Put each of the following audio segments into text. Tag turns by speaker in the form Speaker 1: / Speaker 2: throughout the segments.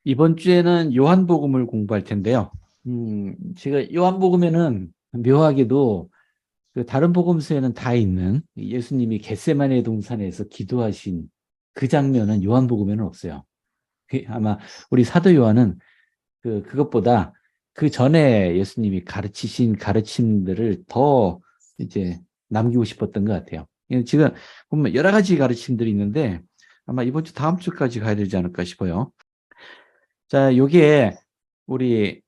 Speaker 1: 이번 주에는 요한복음을 공부할 텐데요. 제가 요한복음에는 묘하게도 그 다른 복음서에는 다 있는 예수님이 겟세마네 동산에서 기도하신 그 장면은 요한복음에는 없어요. 아마 우리 사도 요한은 그것보다 그 전에 예수님이 가르치신 가르침들을 더 이제 남기고 싶었던 것 같아요. 지금 보면 여러 가지 가르침들이 있는데 아마 이번 주 다음 주까지 가야 되지 않을까 싶어요. 자, 요게 우리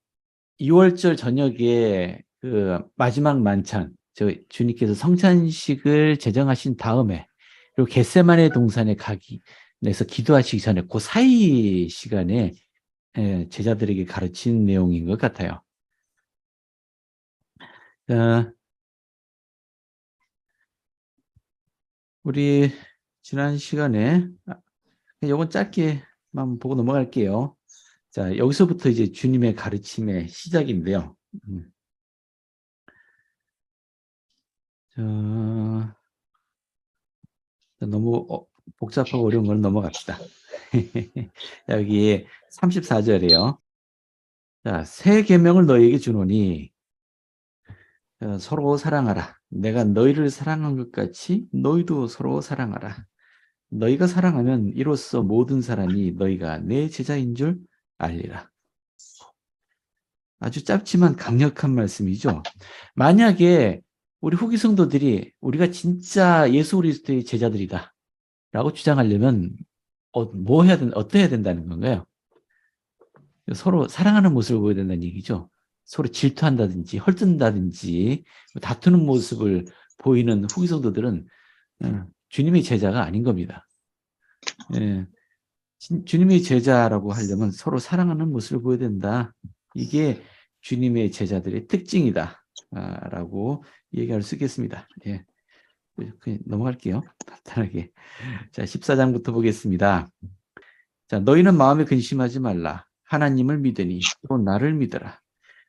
Speaker 1: 2월절 저녁에 그 마지막 만찬, 저 주님께서 성찬식을 제정하신 다음에 그리고 겟세마네 동산에 가기 내서 기도하시기 전에 그 사이 시간에 제자들에게 가르친 내용인 것 같아요. 자, 우리 지난 시간에 요건 짧게만 보고 넘어갈게요. 자, 여기서부터 이제 주님의 가르침의 시작인데요. 자, 너무 복잡하고 어려운 걸 넘어갑시다. 여기 34절이에요. 자, 새 계명을 너희에게 주노니 서로 사랑하라. 내가 너희를 사랑한 것 같이 너희도 서로 사랑하라. 너희가 사랑하면 이로써 모든 사람이 너희가 내 제자인 줄 알리라. 아주 짧지만 강력한 말씀이죠. 만약에 우리 후기 성도들이 우리가 진짜 예수 그리스도의 제자들이다 라고 주장하려면 어떠해야 된다는 건가요? 서로 사랑하는 모습을 보여야 된다는 얘기죠. 서로 질투한다든지 헐뜯는다든지 다투는 모습을 보이는 후기 성도들은 주님의 제자가 아닌 겁니다. 예, 주님의 제자라고 하려면 서로 사랑하는 모습을 보여야 된다. 이게 주님의 제자들의 특징이다. 라고 얘기할 수 있겠습니다. 예, 그냥 넘어갈게요. 간단하게. 자, 14장부터 보겠습니다. 자, 너희는 마음에 근심하지 말라. 하나님을 믿으니 또 나를 믿어라.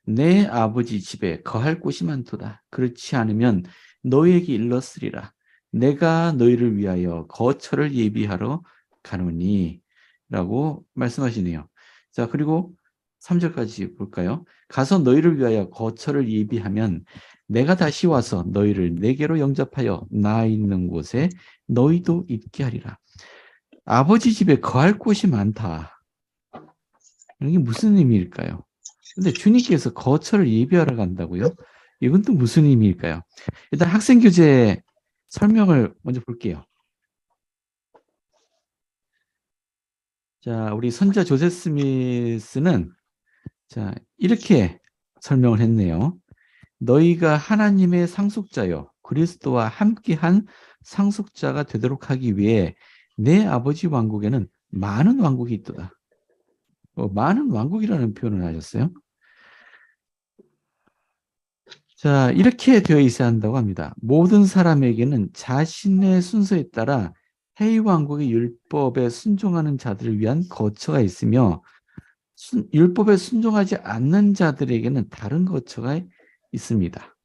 Speaker 1: 내 아버지 집에 거할 곳이 많도다. 그렇지 않으면 너희에게 일렀으리라. 내가 너희를 위하여 거처를 예비하러 가노니 라고 말씀하시네요. 자, 그리고 3절까지 볼까요? 가서 너희를 위하여 거처를 예비하면 내가 다시 와서 너희를 내게로 영접하여 나 있는 곳에 너희도 있게 하리라. 아버지 집에 거할 곳이 많다. 이게 무슨 의미일까요? 근데 주님께서 거처를 예비하러 간다고요? 이건 또 무슨 의미일까요? 일단 학생교재 설명을 먼저 볼게요. 자, 우리 선자 조셉 스미스는 자, 이렇게 설명을 했네요. 너희가 하나님의 상속자여 그리스도와 함께한 상속자가 되도록 하기 위해 내 아버지 왕국에는 많은 왕국이 있도다. 많은 왕국이라는 표현을 하셨어요. 자, 이렇게 되어 있어야 한다고 합니다. 모든 사람에게는 자신의 순서에 따라 해의 왕국의 율법에 순종하는 자들을 위한 거처가 있으며 율법에 순종하지 않는 자들에게는 다른 거처가 있습니다.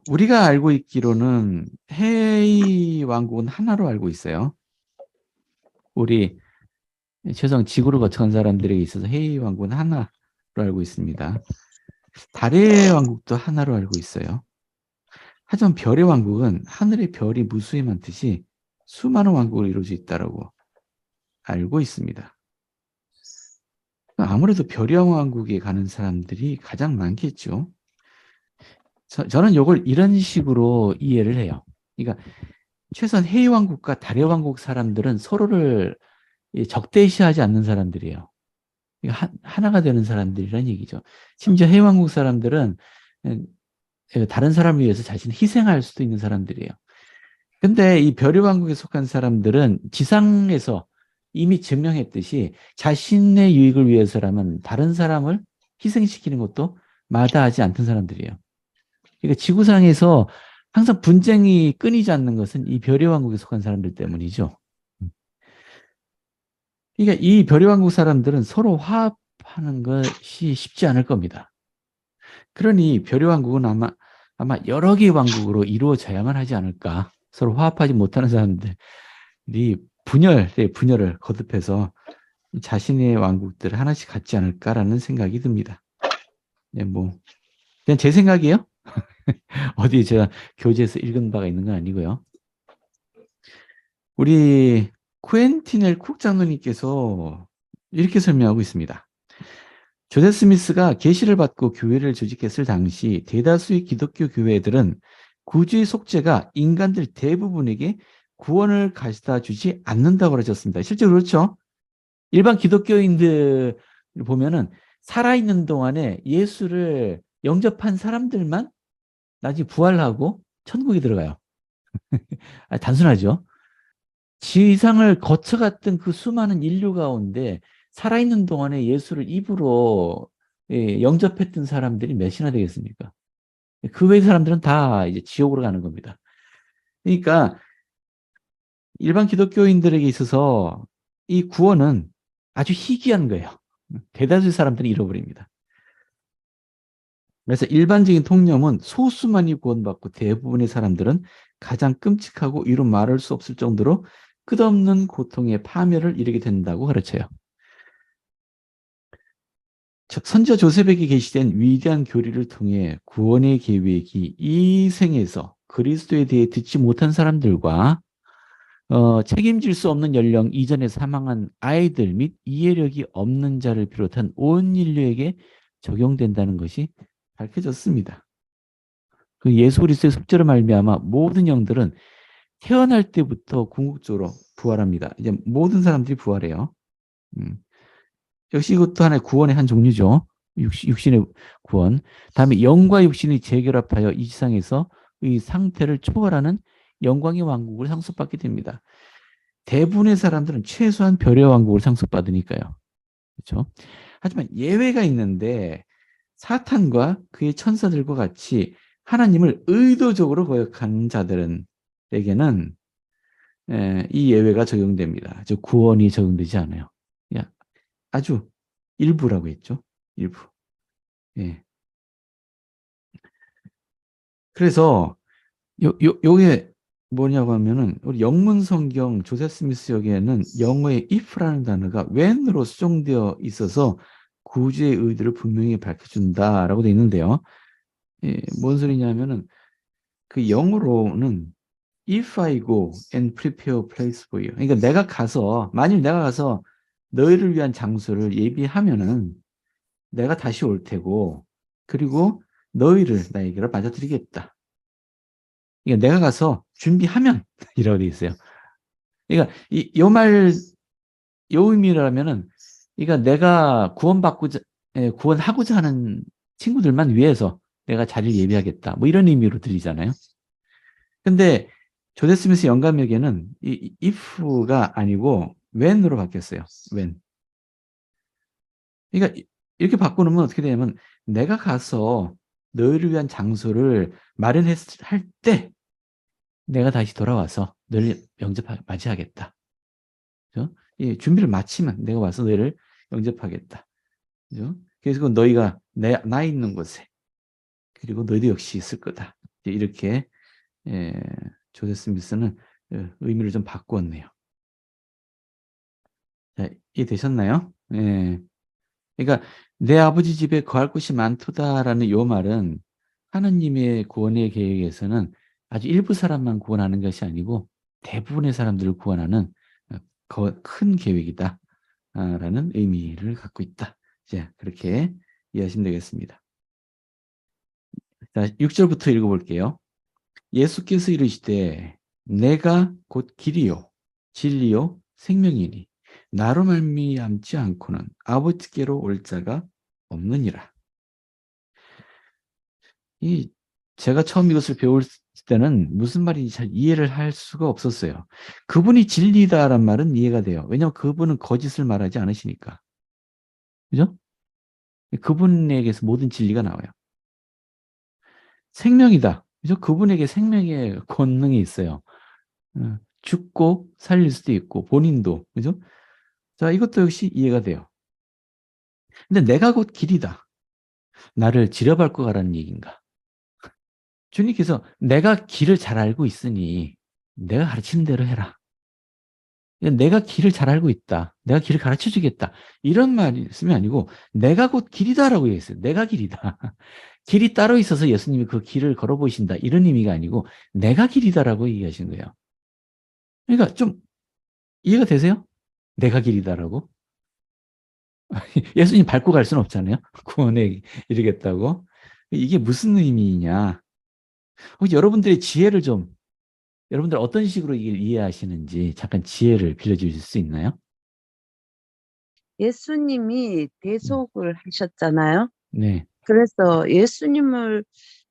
Speaker 1: 우리가 알고 있기로는 해의 왕국은 하나로 알고 있어요. 우리 최소한 지구를 거쳐간 사람들에게 있어서 해의 왕국은 하나로 알고 있습니다. 달의 왕국도 하나로 알고 있어요. 하지만 별의 왕국은 하늘의 별이 무수히 많듯이 수많은 왕국을 이루어져 있다고 알고 있습니다. 아무래도 별의 왕국에 가는 사람들이 가장 많겠죠. 저는 이걸 이런 식으로 이해를 해요. 그러니까 최소한 해의 왕국과 달의 왕국 사람들은 서로를 적대시하지 않는 사람들이에요. 하나가 되는 사람들이란 얘기죠. 심지어 해의 왕국 사람들은 다른 사람을 위해서 자신을 희생할 수도 있는 사람들이에요. 근데 이 별의 왕국에 속한 사람들은 지상에서 이미 증명했듯이 자신의 유익을 위해서라면 다른 사람을 희생시키는 것도 마다하지 않던 사람들이에요. 그러니까 지구상에서 항상 분쟁이 끊이지 않는 것은 이 별의 왕국에 속한 사람들 때문이죠. 그러니까 이 별의 왕국 사람들은 서로 화합하는 것이 쉽지 않을 겁니다. 그러니 별의 왕국은 아마 여러 개의 왕국으로 이루어져야만 하지 않을까. 서로 화합하지 못하는 사람들이 분열을 거듭해서 자신의 왕국들을 하나씩 갖지 않을까라는 생각이 듭니다. 네, 뭐 그냥 제 생각이에요. 어디 제가 교재에서 읽은 바가 있는 건 아니고요. 우리 쿠엔틴 쿡 장로님께서 이렇게 설명하고 있습니다. 조세 스미스가 계시를 받고 교회를 조직했을 당시 대다수의 기독교 교회들은 구주의 속죄가 인간들 대부분에게 구원을 가져다 주지 않는다고 그러셨습니다. 실제로 그렇죠. 일반 기독교인들 보면은 살아있는 동안에 예수를 영접한 사람들만 나중에 부활하고 천국에 들어가요. 단순하죠. 지상을 거쳐갔던 그 수많은 인류 가운데 살아있는 동안에 예수를 입으로 영접했던 사람들이 몇이나 되겠습니까? 그 외의 사람들은 다 이제 지옥으로 가는 겁니다. 그러니까 일반 기독교인들에게 있어서 이 구원은 아주 희귀한 거예요. 대다수의 사람들이 잃어버립니다. 그래서 일반적인 통념은 소수만이 구원받고 대부분의 사람들은 가장 끔찍하고 이루 말할 수 없을 정도로 끝없는 고통의 파멸을 이르게 된다고 가르쳐요. 선지자 조셉에게 계시된 위대한 교리를 통해 구원의 계획이 이 생에서 그리스도에 대해 듣지 못한 사람들과 책임질 수 없는 연령 이전에 사망한 아이들 및 이해력이 없는 자를 비롯한 온 인류에게 적용된다는 것이 밝혀졌습니다. 그 예수 그리스도의 속죄로 말미암아 모든 영들은 태어날 때부터 궁극적으로 부활합니다. 이제 모든 사람들이 부활해요. 역시 이것도 하나의 구원의 한 종류죠. 육신의 구원. 다음에 영과 육신이 재결합하여 이 세상에서 이 상태를 초월하는 영광의 왕국을 상속받게 됩니다. 대부분의 사람들은 최소한 별의 왕국을 상속받으니까요. 그렇죠? 하지만 예외가 있는데 사탄과 그의 천사들과 같이 하나님을 의도적으로 거역하는 자들에게는 이 예외가 적용됩니다. 즉 구원이 적용되지 않아요. 아주 일부라고 했죠. 일부. 예. 그래서 요게 뭐냐고 하면은 우리 영문 성경 조세 스미스 역에는 영어의 if라는 단어가 when으로 수정되어 있어서 구주의 의도를 분명히 밝혀준다라고 되어 있는데요. 예, 뭔 소리냐면은 그 영어로는 if I go and prepare a place for you. 그러니까 내가 가서 만일 내가 가서 너희를 위한 장소를 예비하면은 내가 다시 올 테고 그리고 너희를 나에게로 맞아들이겠다. 그러니까 내가 가서 준비하면 이라고 되어 있어요. 그러니까 요 말, 요 의미라면은 그러니까 내가 구원하고자 하는 친구들만 위해서 내가 자리를 예비하겠다. 뭐 이런 의미로 들리잖아요. 근데 조세 스미스 영감에게는 이 if가 아니고 when으로 바뀌었어요. when. 그러니까 이렇게 바꿔놓으면 어떻게 되냐면 내가 가서 너희를 위한 장소를 마련할 때 내가 다시 돌아와서 너를 맞이하겠다. 그죠? 이 준비를 마치면 내가 와서 너희를 영접하겠다. 그죠? 그래서 너희가 나 있는 곳에 그리고 너희도 역시 있을 거다. 이렇게 예, 조세 스미스는 의미를 좀 바꾸었네요. 자, 이해되셨나요? 예. 그러니까 내 아버지 집에 거할 곳이 많도다라는 요 말은 하나님의 구원의 계획에서는 아주 일부 사람만 구원하는 것이 아니고 대부분의 사람들을 구원하는 큰 계획이다 라는 의미를 갖고 있다. 이제 그렇게 이해하시면 되겠습니다. 자, 6절부터 읽어볼게요. 예수께서 이르시되 내가 곧 길이요 진리요 생명이니 나로 말미암지 않고는 아버지께로 올 자가 없느니라. 제가 처음 이것을 배울 때는 무슨 말인지 잘 이해를 할 수가 없었어요. 그분이 진리다란 말은 이해가 돼요. 왜냐하면 그분은 거짓을 말하지 않으시니까. 그죠? 그분에게서 모든 진리가 나와요. 생명이다. 그죠? 그분에게 생명의 권능이 있어요. 죽고 살릴 수도 있고 본인도. 그죠? 자, 이것도 역시 이해가 돼요. 근데 내가 곧 길이다. 나를 지려밟고 가라는 얘기인가? 주님께서 내가 길을 잘 알고 있으니 내가 가르치는 대로 해라. 내가 길을 잘 알고 있다. 내가 길을 가르쳐 주겠다. 이런 말씀이 아니고 내가 곧 길이다라고 얘기했어요. 내가 길이다. 길이 따로 있어서 예수님이 그 길을 걸어 보이신다. 이런 의미가 아니고 내가 길이다라고 얘기하신 거예요. 그러니까 좀 이해가 되세요? 내가 길이다라고? 예수님 밟고 갈 수는 없잖아요. 구원에 이르겠다고. 이게 무슨 의미냐? 혹시 여러분들의 지혜를 좀, 여러분들 어떤 식으로 이걸 이해하시는지 잠깐 지혜를 빌려주실 수 있나요?
Speaker 2: 예수님이
Speaker 1: 음,
Speaker 2: 대속을 하셨잖아요.
Speaker 1: 네.
Speaker 2: 그래서 예수님을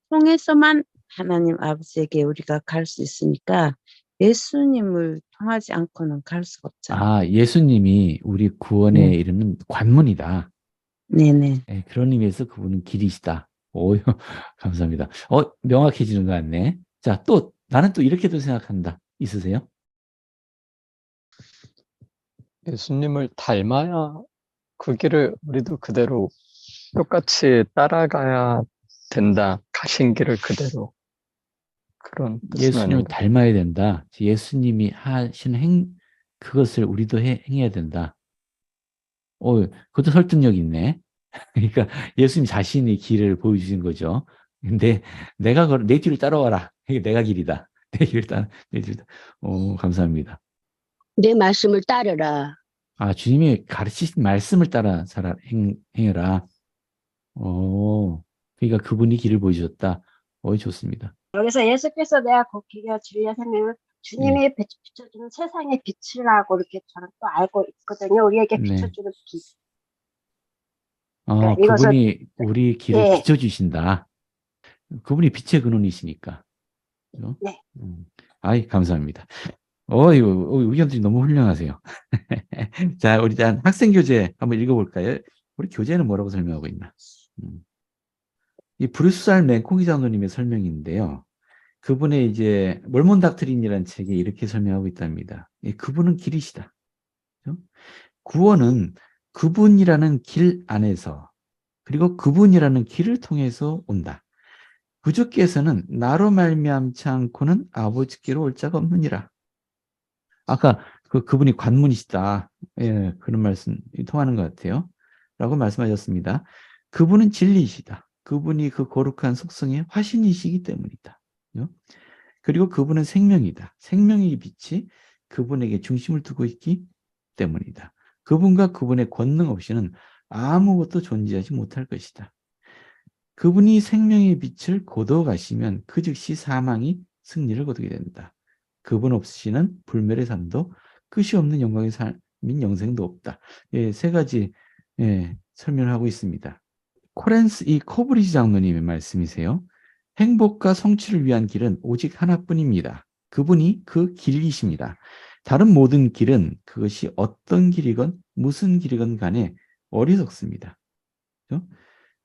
Speaker 2: 통해서만 하나님 아버지에게 우리가 갈 수 있으니까 예수님을 통하지 않고는 갈 수가 없잖아요.
Speaker 1: 아, 예수님이 우리 구원에
Speaker 2: 네,
Speaker 1: 이르는 관문이다.
Speaker 2: 네네.
Speaker 1: 네, 그런 의미에서 그분은 길이시다. 오, 감사합니다. 명확해지는 것 같네. 자, 또, 나는 또 이렇게도 생각한다. 있으세요?
Speaker 3: 예수님을 닮아야 그 길을 우리도 그대로 똑같이 따라가야 된다. 가신 길을 그대로. 그런 뜻은
Speaker 1: 예수님을
Speaker 3: 아닌가.
Speaker 1: 닮아야 된다. 예수님이 하신 그것을 우리도 행해야 된다. 그것도 설득력 있네. 그러니까 예수님 자신이 길을 보여주신 거죠. 근데 내 뒤를 따라와라. 이게 내가 길이다. 내 뒤를 감사합니다.
Speaker 4: 내 말씀을 따르라.
Speaker 1: 아, 주님이 가르치신 말씀을 따라 행해라. 그러니까 그분이 길을 보여주셨다. 좋습니다.
Speaker 4: 여기서 예수께서 내가 곧 길이요 진리요 생명을
Speaker 1: 네,
Speaker 4: 주님이 비춰주는 세상의 빛이라고 이렇게 저는 또 알고 있거든요. 우리에게
Speaker 1: 네.
Speaker 4: 비춰주는 빛. 그러니까 이것을
Speaker 1: 그분이 우리 길을
Speaker 4: 예,
Speaker 1: 비춰주신다. 그분이 빛의 근원이시니까. 그죠?
Speaker 4: 네.
Speaker 1: 아이, 감사합니다. 이거 의견들이 너무 훌륭하세요. 자, 우리 일단 학생 교재 한번 읽어볼까요? 우리 교재는 뭐라고 설명하고 있나? 이 브루스 맨코기 장로님의 설명인데요. 그분의 이제 몰몬 닥트린이라는 책에 이렇게 설명하고 있답니다. 그분은 길이시다. 그죠? 구원은 그분이라는 길 안에서 그리고 그분이라는 길을 통해서 온다. 부주께서는 나로 말미암지 않고는 아버지께로 올 자가 없느니라. 아까 그분이 관문이시다. 예, 그런 말씀 통하는 것 같아요. 라고 말씀하셨습니다. 그분은 진리이시다. 그분이 그 거룩한 속성의 화신이시기 때문이다. 그리고 그분은 생명이다. 생명의 빛이 그분에게 중심을 두고 있기 때문이다. 그분과 그분의 권능 없이는 아무것도 존재하지 못할 것이다. 그분이 생명의 빛을 거둬가시면 그 즉시 사망이 승리를 거두게 된다. 그분 없이는 불멸의 삶도 끝이 없는 영광의 삶인 영생도 없다. 예, 세 가지 설명을 하고 있습니다. 코렌스 이 코브리지 장로님의 말씀이세요. 행복과 성취를 위한 길은 오직 하나뿐입니다. 그분이 그 길이십니다. 다른 모든 길은 그것이 어떤 길이건 무슨 길이건 간에 어리석습니다. 그렇죠?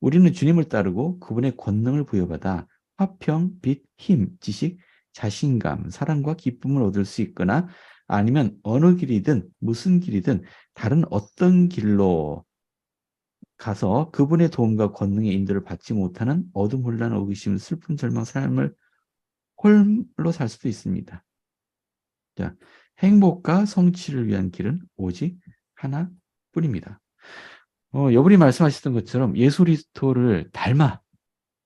Speaker 1: 우리는 주님을 따르고 그분의 권능을 부여받아 화평, 빛, 힘, 지식, 자신감, 사랑과 기쁨을 얻을 수 있거나 아니면 어느 길이든 무슨 길이든 다른 어떤 길로 가서 그분의 도움과 권능의 인도를 받지 못하는 어둠, 혼란, 의구심, 슬픔, 절망, 삶을 홀로 살 수도 있습니다. 자, 행복과 성취를 위한 길은 오직 하나뿐입니다. 여분이 말씀하셨던 것처럼 예수 그리스도를 닮아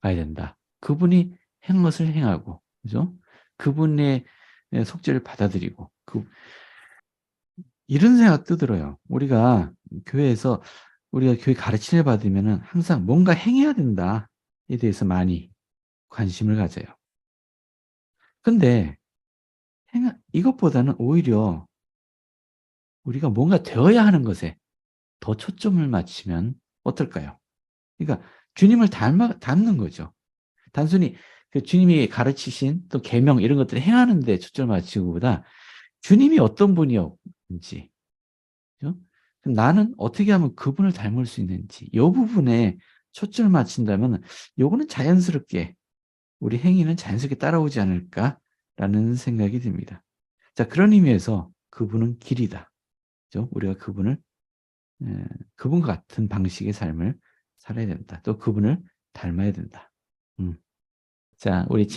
Speaker 1: 가야 된다. 그분이 행 것을 행하고, 그죠? 그분의 속죄를 받아들이고, 이런 생각도 들어요. 우리가 교회 가르침을 받으면은 항상 뭔가 행해야 된다에 대해서 많이 관심을 가져요. 근데 이것보다는 오히려 우리가 뭔가 되어야 하는 것에 더 초점을 맞추면 어떨까요? 그러니까 주님을 닮는 거죠. 단순히 그 주님이 가르치신 또 계명 이런 것들을 행하는 데 초점을 맞추기보다 주님이 어떤 분이었는지, 그죠? 나는 어떻게 하면 그분을 닮을 수 있는지 이 부분에 초점을 맞춘다면 요거는 자연스럽게 우리 행위는 자연스럽게 따라오지 않을까라는 생각이 듭니다. 자, 그런 의미에서 그분은 길이다. 그죠? 우리가 그분과 같은 방식의 삶을 살아야 된다. 또 그분을 닮아야 된다. 자, 우리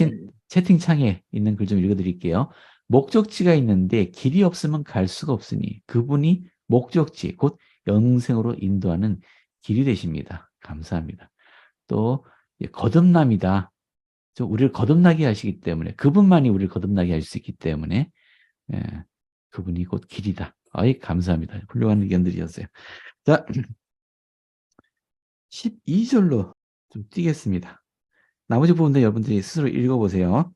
Speaker 1: 채팅창에 있는 글 좀 읽어드릴게요. 목적지가 있는데 길이 없으면 갈 수가 없으니 그분이 목적지, 곧 영생으로 인도하는 길이 되십니다. 감사합니다. 또 거듭남이다. 우리를 거듭나게 하시기 때문에, 그분만이 우리를 거듭나게 할 수 있기 때문에 그분이 곧 길이다. 아이, 감사합니다. 훌륭한 의견들이었어요. 자, 12절로 좀 띄겠습니다. 나머지 부분도 여러분들이 스스로 읽어보세요.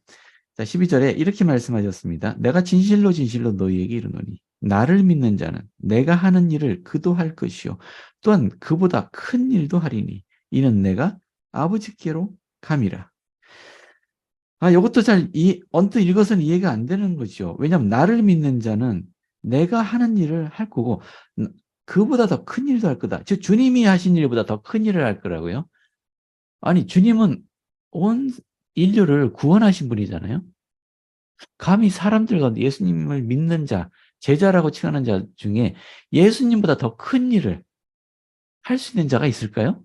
Speaker 1: 자, 12절에 이렇게 말씀하셨습니다. 내가 진실로 진실로 너희에게 이르노니 나를 믿는 자는 내가 하는 일을 그도 할 것이요 또한 그보다 큰 일도 하리니 이는 내가 아버지께로 감이라. 이것도 언뜻 읽어서는 이해가 안 되는 거죠. 왜냐하면 나를 믿는 자는 내가 하는 일을 할 거고 그보다 더 큰 일도 할 거다. 즉 주님이 하신 일보다 더 큰 일을 할 거라고요. 아니, 주님은 온 인류를 구원하신 분이잖아요. 감히 사람들 가운데 예수님을 믿는 자, 제자라고 칭하는 자 중에 예수님보다 더 큰 일을 할 수 있는 자가 있을까요?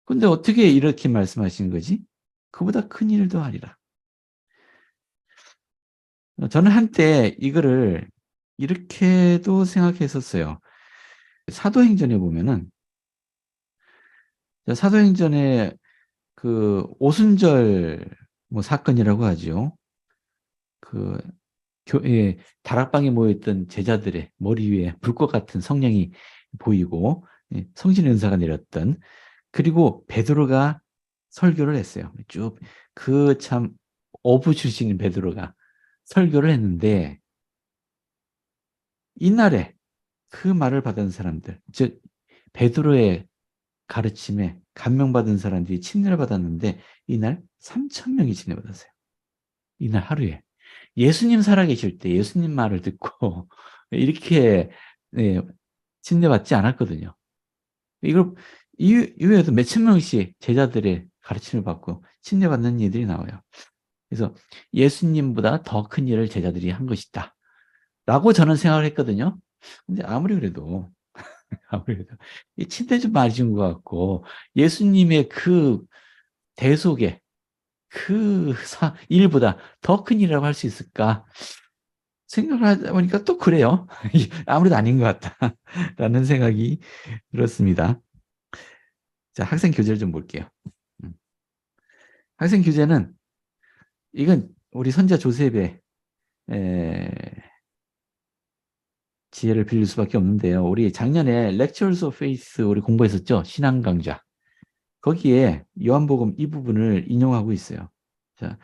Speaker 1: 근데 어떻게 이렇게 말씀하신 거지? 그보다 큰 일도 하리라. 저는 한때 이거를 이렇게도 생각했었어요. 사도행전에 보면은, 사도행전에 그 오순절 사건이라고 하죠. 그 교회 다락방에 모여있던 제자들의 머리 위에 불꽃 같은 성령이 보이고 성신의 은사가 내렸던, 그리고 베드로가 설교를 했어요. 쭉 그 참 어부 출신인 베드로가 설교를 했는데 이날에 그 말을 받은 사람들, 즉 베드로의 가르침에 감명받은 사람들이 침례를 받았는데 이날 3,000명이 침례받았어요. 이날 하루에. 예수님 살아계실 때 예수님 말을 듣고 이렇게 침례받지 않았거든요. 이걸 이후에도 몇천 명씩 제자들의 가르침을 받고 침례받는 일들이 나와요. 그래서 예수님보다 더 큰 일을 제자들이 한 것이다 라고 저는 생각을 했거든요. 근데 아무리 그래도 이 침대 좀 맞은 것 같고 예수님의 그 대속의 그 일보다 더 큰 일이라고 할 수 있을까 생각을 하다 보니까 또 그래요. 아무래도 아닌 것 같다라는 생각이 들었습니다. 자, 학생 교재를 좀 볼게요. 학생 교재는 이건 우리 선자 조셉의 지혜를 빌릴 수밖에 없는데요. 우리 작년에 Lectures of Faith 우리 공부했었죠? 신앙 강좌. 거기에 요한복음 이 부분을 인용하고 있어요. 자,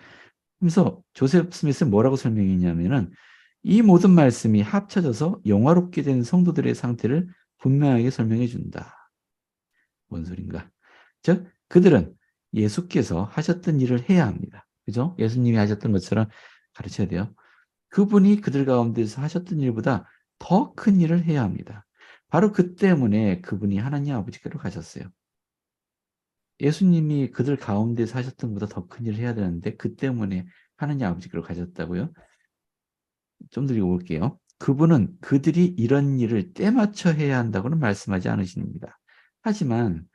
Speaker 1: 그래서 조셉 스미스는 뭐라고 설명했냐면은 이 모든 말씀이 합쳐져서 영화롭게 된 성도들의 상태를 분명하게 설명해 준다. 뭔 소린가? 즉 그들은 예수께서 하셨던 일을 해야 합니다. 그죠? 예수님이 하셨던 것처럼 가르쳐야 돼요. 그분이 그들 가운데서 하셨던 일보다 더 큰 일을 해야 합니다. 바로 그 때문에 그분이 하나님 아버지께로 가셨어요. 예수님이 그들 가운데서 하셨던 것보다 더 큰 일을 해야 되는데 그 때문에 하나님 아버지께로 가셨다고요? 좀 더 읽어볼게요. 그분은 그들이 이런 일을 때맞춰 해야 한다고는 말씀하지 않으십니다. 하지만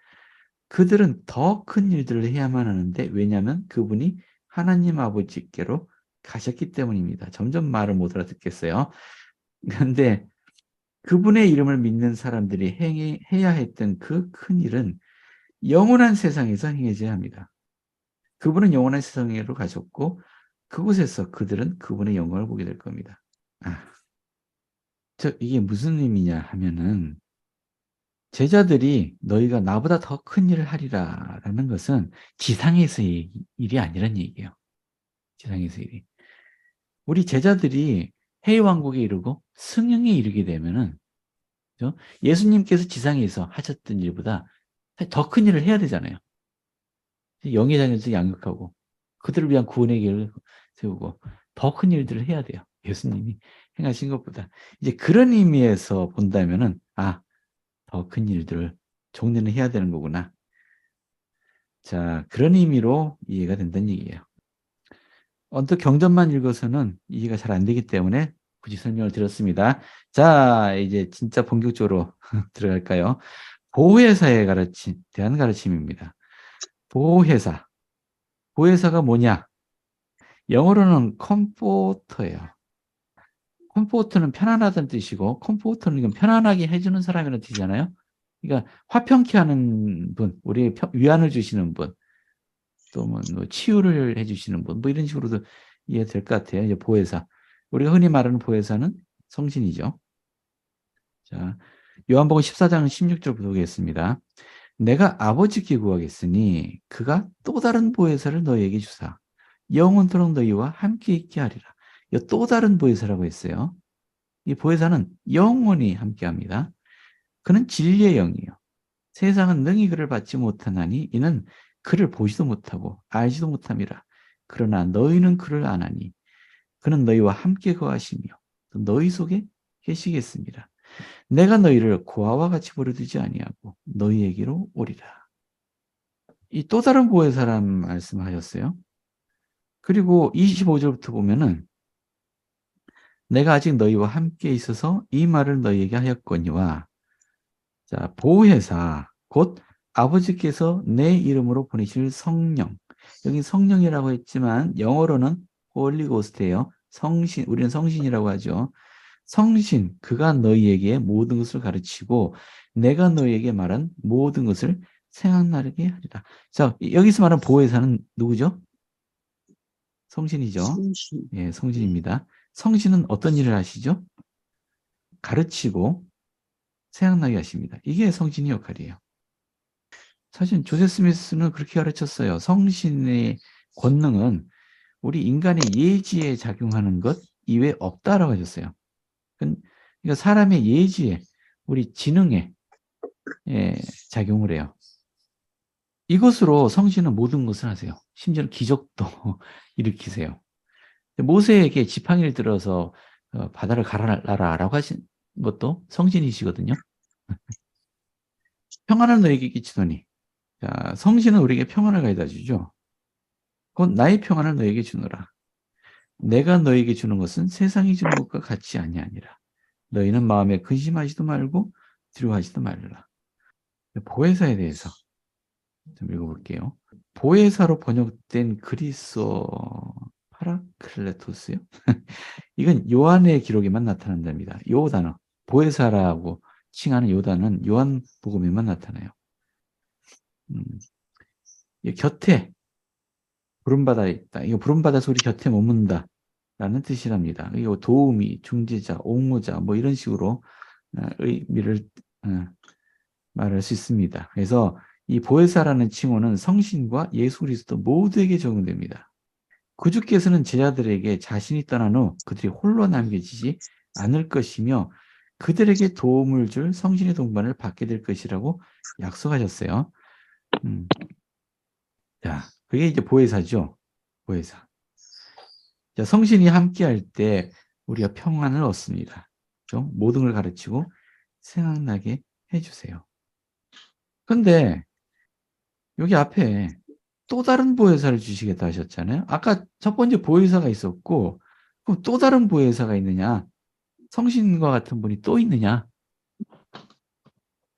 Speaker 1: 그들은 더 큰 일들을 해야만 하는데 왜냐하면 그분이 하나님 아버지께로 가셨기 때문입니다. 점점 말을 못 알아듣겠어요. 그런데 그분의 이름을 믿는 사람들이 해야 했던 그 큰 일은 영원한 세상에서 행해져야 합니다. 그분은 영원한 세상으로 가셨고 그곳에서 그들은 그분의 영광을 보게 될 겁니다. 이게 무슨 의미냐 하면은 제자들이 너희가 나보다 더 큰 일을 하리라 라는 것은 지상에서의 일이 아니란 얘기예요. 지상에서 일이. 우리 제자들이 해왕국에 이르고 승영에 이르게 되면은 그렇죠? 예수님께서 지상에서 하셨던 일보다 더 큰 일을 해야 되잖아요. 영의 자녀들 양육하고 그들을 위한 구원의 길을 세우고 더 큰 일들을 해야 돼요. 예수님이 행하신 것보다. 이제 그런 의미에서 본다면은 더 큰 일들을 종래는 해야 되는 거구나. 자, 그런 의미로 이해가 된다는 얘기예요. 언뜻 경전만 읽어서는 이해가 잘 안 되기 때문에 굳이 설명을 드렸습니다. 자, 이제 진짜 본격적으로 들어갈까요? 보혜사에 대한 가르침입니다. 보혜사. 보혜사가 뭐냐? 영어로는 컴포터예요. 컴포터는 편안하다는 뜻이고, 컴포터는 이건 편안하게 해주는 사람이라는 뜻이잖아요. 그러니까 화평케 하는 분, 우리 위안을 주시는 분, 또 뭐 치유를 해주시는 분, 뭐 이런 식으로도 이해될 것 같아요. 이제 보혜사. 우리가 흔히 말하는 보혜사는 성신이죠. 자, 요한복음 14장 16절부터 보겠습니다. 내가 아버지께 구하겠으니 그가 또 다른 보혜사를 너희에게 주사 영원토록 너희와 함께 있게 하리라. 이 또 다른 보혜사라고 했어요. 이 보혜사는 영원히 함께합니다. 그는 진리의 영이에요. 세상은 능히 그를 받지 못하나니 이는 그를 보지도 못하고 알지도 못함이라. 그러나 너희는 그를 아나니 그는 너희와 함께 거하시며 또 너희 속에 계시겠습니다. 내가 너희를 고아와 같이 버려두지 아니하고 너희에게로 오리라. 이 또 다른 보혜사란 말씀하셨어요. 그리고 25절부터 보면은 내가 아직 너희와 함께 있어서 이 말을 너희에게 하였거니와 자, 보혜사 곧 아버지께서 내 이름으로 보내실 성령. 여기 성령이라고 했지만 영어로는 홀리 고스트예요. 성신, 우리는 성신이라고 하죠. 성신, 그가 너희에게 모든 것을 가르치고 내가 너희에게 말한 모든 것을 생각나게 하리라. 자, 여기서 말하는 보혜사는 누구죠? 성신이죠.
Speaker 2: 성신.
Speaker 1: 예, 성신입니다. 성신은 어떤 일을 하시죠? 가르치고 생각나게 하십니다. 이게 성신의 역할이에요. 사실 조세 스미스는 그렇게 가르쳤어요. 성신의 권능은 우리 인간의 예지에 작용하는 것 이외에 없다라고 하셨어요. 그러니까 사람의 예지에, 우리 지능에 작용을 해요. 이것으로 성신은 모든 것을 하세요. 심지어 기적도 일으키세요. 모세에게 지팡이를 들어서 바다를 가라라라고 하신 것도 성신이시거든요. 평안을 너에게 끼치더니 자, 성신은 우리에게 평안을 가져다 주죠. 곧 나의 평안을 너에게 주노라. 내가 너에게 주는 것은 세상이 주는 것과 같이 아니하니라. 너희는 마음에 근심하지도 말고 두려워하지도 말라. 보혜사에 대해서 좀 읽어볼게요. 보혜사로 번역된 그리스어 파라클레토스요? 이건 요한의 기록에만 나타난답니다. 요 단어, 보혜사라고 칭하는 요 단어는 요한복음에만 나타나요. 곁에 부름받아 있다. 이거 부름받아서 우리 곁에 머문다. 라는 뜻이랍니다. 이거 도우미, 중재자, 옹호자 뭐 이런 식으로 의미를 말할 수 있습니다. 그래서 이 보혜사라는 칭호는 성신과 예수 그리스도 모두에게 적용됩니다. 구주께서는 제자들에게 자신이 떠난 후 그들이 홀로 남겨지지 않을 것이며 그들에게 도움을 줄 성신의 동반을 받게 될 것이라고 약속하셨어요. 자, 그게 이제 보혜사죠. 보혜사. 자, 성신이 함께할 때 우리가 평안을 얻습니다. 좀 모든 걸 가르치고 생각나게 해주세요. 근데 여기 앞에 또 다른 보혜사를 주시겠다 하셨잖아요. 아까 첫 번째 보혜사가 있었고 그럼 또 다른 보혜사가 있느냐? 성신과 같은 분이 또 있느냐?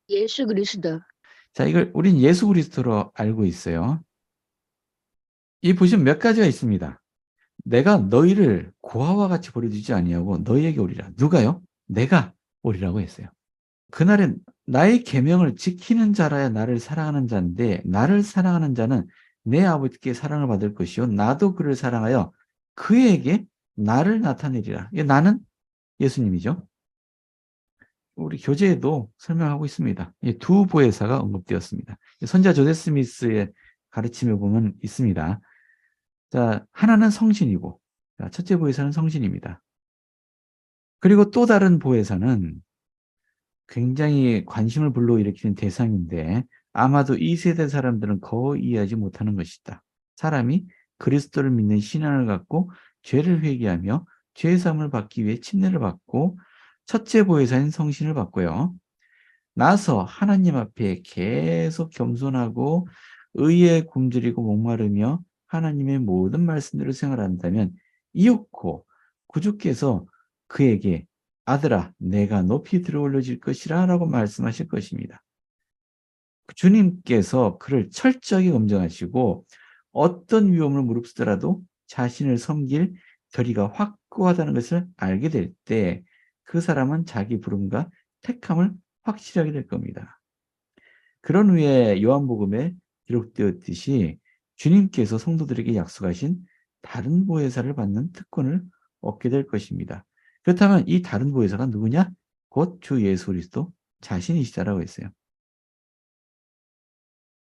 Speaker 5: 예수 그리스도.
Speaker 1: 자, 이걸 우린 예수 그리스도로 알고 있어요. 이 보시면 몇 가지가 있습니다. 내가 너희를 고아와 같이 버려두지 아니하고 너희에게 오리라. 누가요? 내가 오리라고 했어요. 그날엔 나의 계명을 지키는 자라야 나를 사랑하는 자인데 나를 사랑하는 자는 내 아버지께 사랑을 받을 것이요 나도 그를 사랑하여 그에게 나를 나타내리라. 나는 예수님이죠. 우리 교재에도 설명하고 있습니다. 두 보혜사가 언급되었습니다. 선지자 조세 스미스의 가르침에 보면 있습니다. 자, 하나는 성신이고, 자, 첫째 보혜사는 성신입니다. 그리고 또 다른 보혜사는 굉장히 관심을 불러일으키는 대상인데 아마도 이 세대 사람들은 거의 이해하지 못하는 것이다. 사람이 그리스도를 믿는 신앙을 갖고 죄를 회개하며 죄사함을 받기 위해 침례를 받고 첫째 보혜사인 성신을 받고요. 나서 하나님 앞에 계속 겸손하고 의에 굶주리고 목마르며 하나님의 모든 말씀대로 생활한다면 이윽고 구주께서 그에게 아들아 내가 높이 들어올려질 것이라 라고 말씀하실 것입니다. 주님께서 그를 철저하게 검증하시고 어떤 위험을 무릅쓰더라도 자신을 섬길 결의가 확고하다는 것을 알게 될 때 그 사람은 자기 부름과 택함을 확실하게 될 겁니다. 그런 후에 요한복음에 기록되었듯이 주님께서 성도들에게 약속하신 다른 보혜사를 받는 특권을 얻게 될 것입니다. 그렇다면 이 다른 보혜사가 누구냐? 곧 주 예수 그리스도 자신이시다라고 했어요.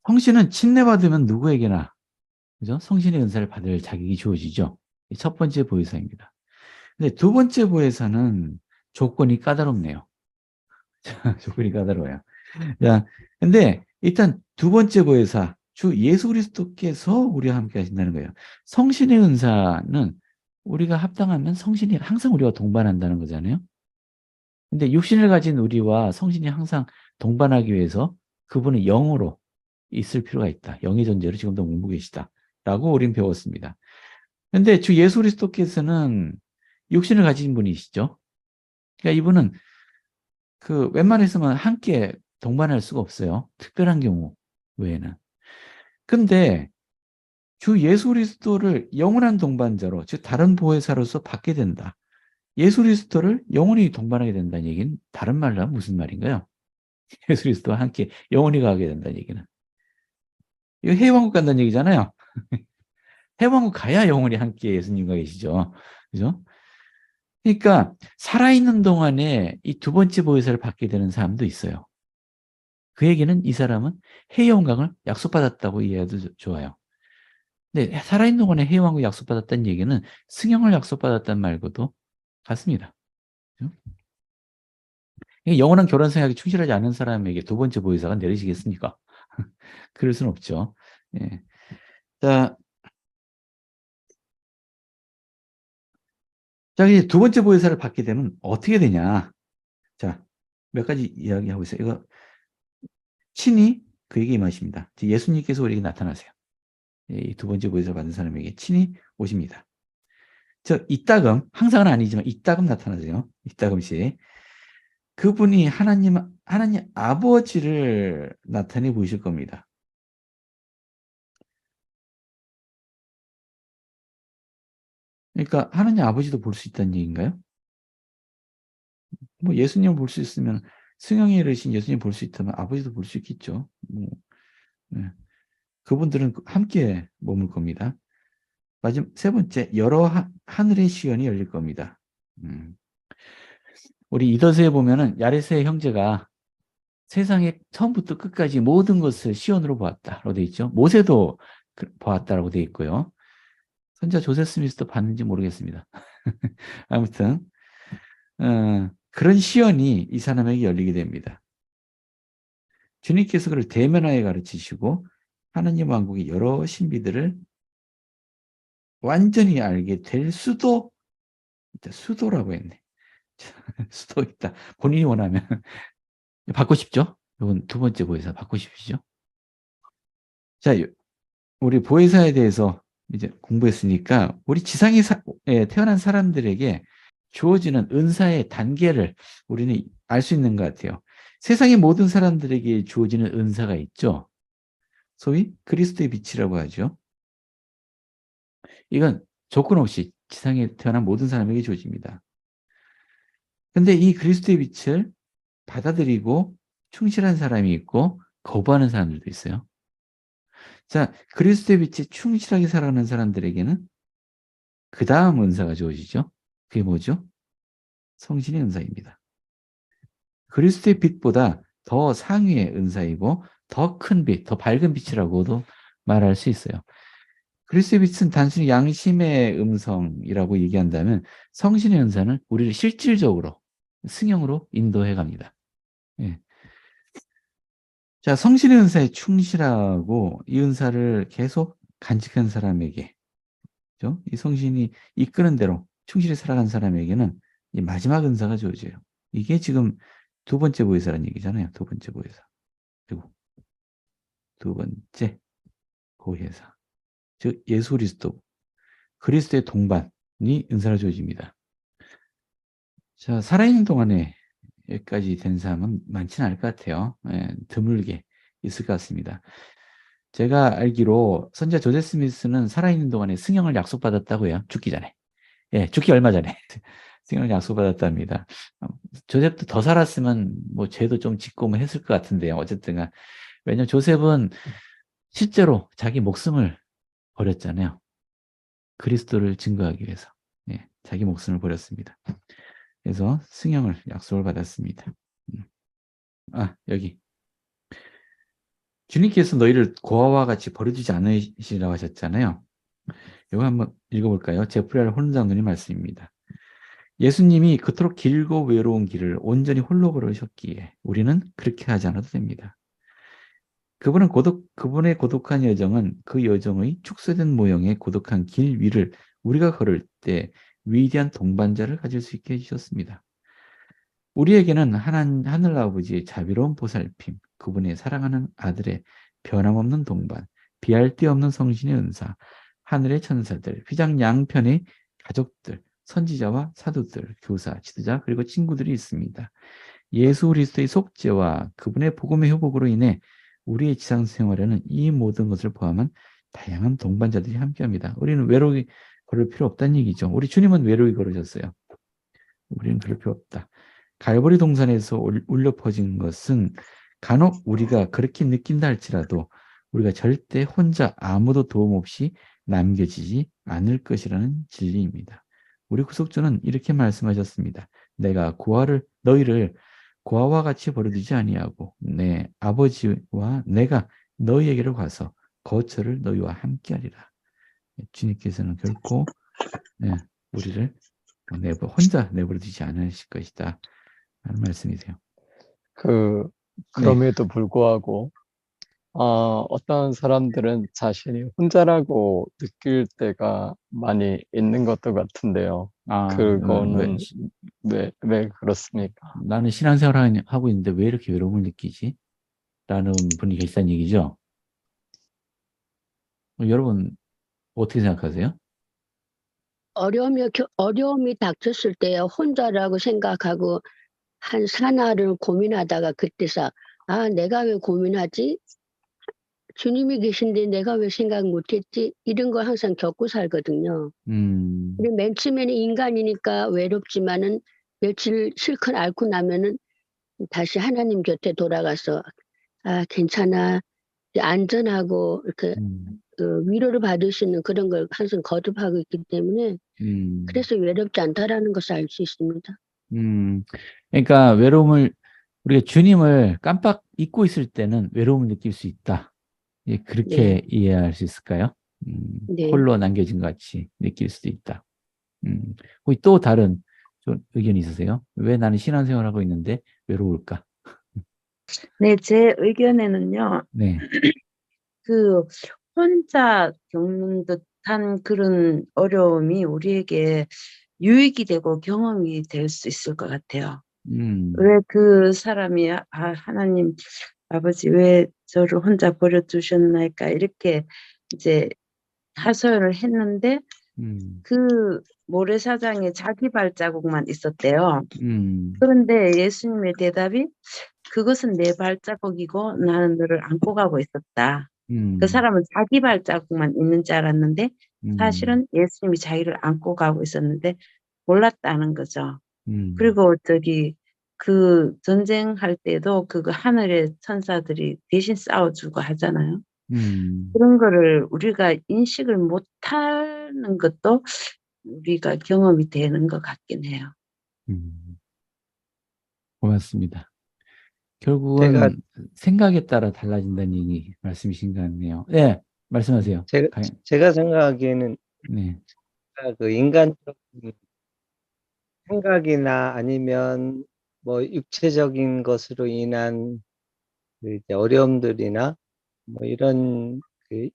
Speaker 1: 성신은 침례받으면 누구에게나 그죠? 성신의 은사를 받을 자격이 주어지죠. 첫 번째 보혜사입니다. 근데 두 번째 보혜사는 조건이 까다롭네요. 조건이 까다로워요. 자, 근데 일단 두 번째 보혜사 주 예수 그리스도께서 우리와 함께 하신다는 거예요. 성신의 은사는 우리가 합당하면 성신이 항상 우리와 동반한다는 거잖아요. 근데 육신을 가진 우리와 성신이 항상 동반하기 위해서 그분은 영으로 있을 필요가 있다. 영의 존재로 지금도 몸고 계시다. 라고 우린 배웠습니다. 근데 주 예수 그리스도께서는 육신을 가진 분이시죠. 그러니까 이분은 그 웬만해서는 함께 동반할 수가 없어요. 특별한 경우 외에는. 근데 주 예수 그리스도를 영원한 동반자로, 즉 다른 보혜사로서 받게 된다. 예수 그리스도를 영원히 동반하게 된다는 얘기는 다른 말로 하면 무슨 말인가요? 예수 그리스도와 함께 영원히 가게 된다는 얘기는. 이거 해왕국 간다는 얘기잖아요. 해왕국 가야 영원히 함께 예수님과 계시죠. 그죠? 그러니까 살아있는 동안에 이 두 번째 보혜사를 받게 되는 사람도 있어요. 그 얘기는 이 사람은 해영광을 약속받았다고 이해해도 좋아요. 근데 살아있는 동안에 해영광을 약속받았다는 얘기는 승영을 약속받았다는 말과도 같습니다. 영원한 결혼 생활에 충실하지 않은 사람에게 두 번째 보혜사가 내리시겠습니까? 그럴 수는 없죠. 예. 자, 이제 두 번째 보혜사를 받게 되면 어떻게 되냐? 자, 몇 가지 이야기하고 있어요. 이거 친히 그에게 임하십니다. 예수님께서 우리에게 나타나세요. 이 두 번째 보혜사 받은 사람에게 친히 오십니다. 이따금, 항상은 아니지만 이따금 나타나세요. 이따금씩. 그분이 하나님 아버지를 나타내 보이실 겁니다. 그러니까 하나님 아버지도 볼 수 있다는 얘기인가요? 뭐 예수님을 볼 수 있으면 승형에 이르신 예수님 볼 수 있다면 아버지도 볼 수 있겠죠. 뭐, 네. 그분들은 함께 머물 겁니다. 마지막 세 번째, 여러 하늘의 시연이 열릴 겁니다. 우리 이더스에 보면은 야레스의 형제가 세상의 처음부터 끝까지 모든 것을 시연으로 보았다라고 되어 있죠. 모세도 보았다라고 되어 있고요. 선자 조셉 스미스도 봤는지 모르겠습니다. 아무튼 그런 시연이 이 사람에게 열리게 됩니다. 주님께서 그를 대면하여 가르치시고 하나님 왕국의 여러 신비들을 완전히 알게 될 수도라고 했네. 수도 있다. 본인이 원하면 받고 싶죠? 이건 두 번째 보혜사 받고 싶으시죠? 자, 우리 보혜사에 대해서 이제 공부했으니까 우리 지상에 태어난 사람들에게 주어지는 은사의 단계를 우리는 알 수 있는 것 같아요. 세상의 모든 사람들에게 주어지는 은사가 있죠. 소위 그리스도의 빛이라고 하죠. 이건 조건 없이 지상에 태어난 모든 사람에게 주어집니다. 근데 이 그리스도의 빛을 받아들이고 충실한 사람이 있고 거부하는 사람들도 있어요. 자, 그리스도의 빛에 충실하게 살아가는 사람들에게는 그 다음 은사가 주어지죠. 그게 뭐죠? 성신의 은사입니다. 그리스도의 빛보다 더 상위의 은사이고 더 큰 빛, 더 밝은 빛이라고도 말할 수 있어요. 그리스도의 빛은 단순히 양심의 음성이라고 얘기한다면 성신의 은사는 우리를 실질적으로 승형으로 인도해 갑니다. 예. 자, 성신의 은사에 충실하고 이 은사를 계속 간직한 사람에게, 그죠? 이 성신이 이끄는 대로 충실히 살아간 사람에게는 이 마지막 은사가 주어져요. 이게 지금 두 번째 보혜사라는 얘기잖아요. 두 번째 보혜사. 그리고 두 번째 보혜사. 즉 예수 그리스도, 그리스도의 동반이 은사를 주어집니다. 자, 살아있는 동안에 여기까지 된 사람은 많지는 않을 것 같아요. 예, 드물게 있을 것 같습니다. 제가 알기로 선지자 조셉 스미스는 살아있는 동안에 승형을 약속받았다고요. 죽기 전에. 예, 죽기 얼마 전에 승형을 약속받았답니다. 조셉도 더 살았으면 뭐 죄도 좀 짓고 뭐 했을 것 같은데요. 어쨌든 왜냐면 조셉은 실제로 자기 목숨을 버렸잖아요. 그리스도를 증거하기 위해서. 예, 자기 목숨을 버렸습니다. 그래서 승형을 약속을 받았습니다. 여기. 주님께서 너희를 고아와 같이 버려두지 않으시라고 하셨잖아요. 이거 한번 읽어볼까요? 제프리알 혼장군의 말씀입니다. 예수님이 그토록 길고 외로운 길을 온전히 홀로 걸으셨기에 우리는 그렇게 하지 않아도 됩니다. 그분의 고독한 여정은 그 여정의 축소된 모형의 고독한 길 위를 우리가 걸을 때 위대한 동반자를 가질 수 있게 해주셨습니다. 우리에게는 하늘 아버지의 자비로운 보살핌, 그분의 사랑하는 아들의 변함없는 동반, 비할 데 없는 성신의 은사, 하늘의 천사들, 휘장 양편의 가족들, 선지자와 사도들, 교사, 지도자, 그리고 친구들이 있습니다. 예수 그리스도의 속죄와 그분의 복음의 회복으로 인해 우리의 지상 생활에는 이 모든 것을 포함한 다양한 동반자들이 함께합니다. 우리는 외로이 걸을 필요 없다는 얘기죠. 우리 주님은 외로이 걸으셨어요. 우리는 그럴 필요 없다. 갈보리 동산에서 울려 퍼진 것은 간혹 우리가 그렇게 느낀다 할지라도 우리가 절대 혼자 아무도 도움 없이 남겨지지 않을 것이라는 진리입니다. 우리 구속주는 이렇게 말씀하셨습니다. 내가 너희를 고아와 같이 버려두지 아니하고 내 아버지와 내가 너희에게로 가서 거처를 너희와 함께하리라. 주님께서는 결코 우리를 혼자 내버려두지 않으실 것이다 라는 말씀이세요. 네.
Speaker 3: 그럼에도 불구하고, 어떤 사람들은 자신이 혼자라고 느낄 때가 많이 있는 것도 같은데요. 그거는 왜 그렇습니까?
Speaker 1: 나는 신앙생활 하고 있는데 왜 이렇게 외로움을 느끼지? 라는 분이 계시다는 얘기죠. 여러분 어떻게 생각하세요?
Speaker 5: 어려움이 닥쳤을 때 혼자라고 생각하고 한 사나를 고민하다가 그때서 내가 왜 고민하지? 주님이 계신데 내가 왜 생각 못했지? 이런 걸 항상 겪고 살거든요. 근데 맨 처음에는 인간이니까 외롭지만은 며칠 실컷 앓고 나면은 다시 하나님 곁에 돌아가서 괜찮아. 안전하고 이렇게 위로를 받을 수 있는 그런 걸 항상 거듭하고 있기 때문에 그래서 외롭지 않다라는 것을 알 수 있습니다.
Speaker 1: 그러니까 우리가 주님을 깜빡 잊고 있을 때는 외로움을 느낄 수 있다. 그렇게
Speaker 5: 네.
Speaker 1: 이해할 수 있을까요?
Speaker 5: 네.
Speaker 1: 홀로 남겨진 것 같이 느낄 수도 있다. 혹시 또 다른 좀 의견이 있으세요? 왜 나는 신앙생활하고 있는데 외로울까?
Speaker 2: 네, 제 의견에는요.
Speaker 1: 네.
Speaker 2: 혼자 겪는 듯한 그런 어려움이 우리에게 유익이 되고 경험이 될 수 있을 것 같아요. 왜 그 사람이 하나님 아버지 왜 저를 혼자 버려두셨나이까 이렇게 이제 하소연을 했는데 그 모래사장에 자기 발자국만 있었대요. 그런데 예수님의 대답이 그것은 내 발자국이고 나는 너를 안고 가고 있었다. 그 사람은 자기 발자국만 있는 줄 알았는데 사실은 예수님이 자기를 안고 가고 있었는데 몰랐다는 거죠. 그리고 그 전쟁할 때도 하늘의 천사들이 대신 싸워주고 하잖아요. 그런 거를 우리가 인식을 못하는 것도 우리가 경험이 되는 것 같긴 해요.
Speaker 1: 고맙습니다. 결국은
Speaker 6: 제가
Speaker 1: 생각에 따라 달라진다는 얘기 말씀이신 것 같네요. 네, 말씀하세요.
Speaker 6: 제가 생각하기에는
Speaker 1: 네.
Speaker 6: 그 인간적인 생각이나 아니면 뭐 육체적인 것으로 인한 그 이제 어려움들이나 뭐 이런 그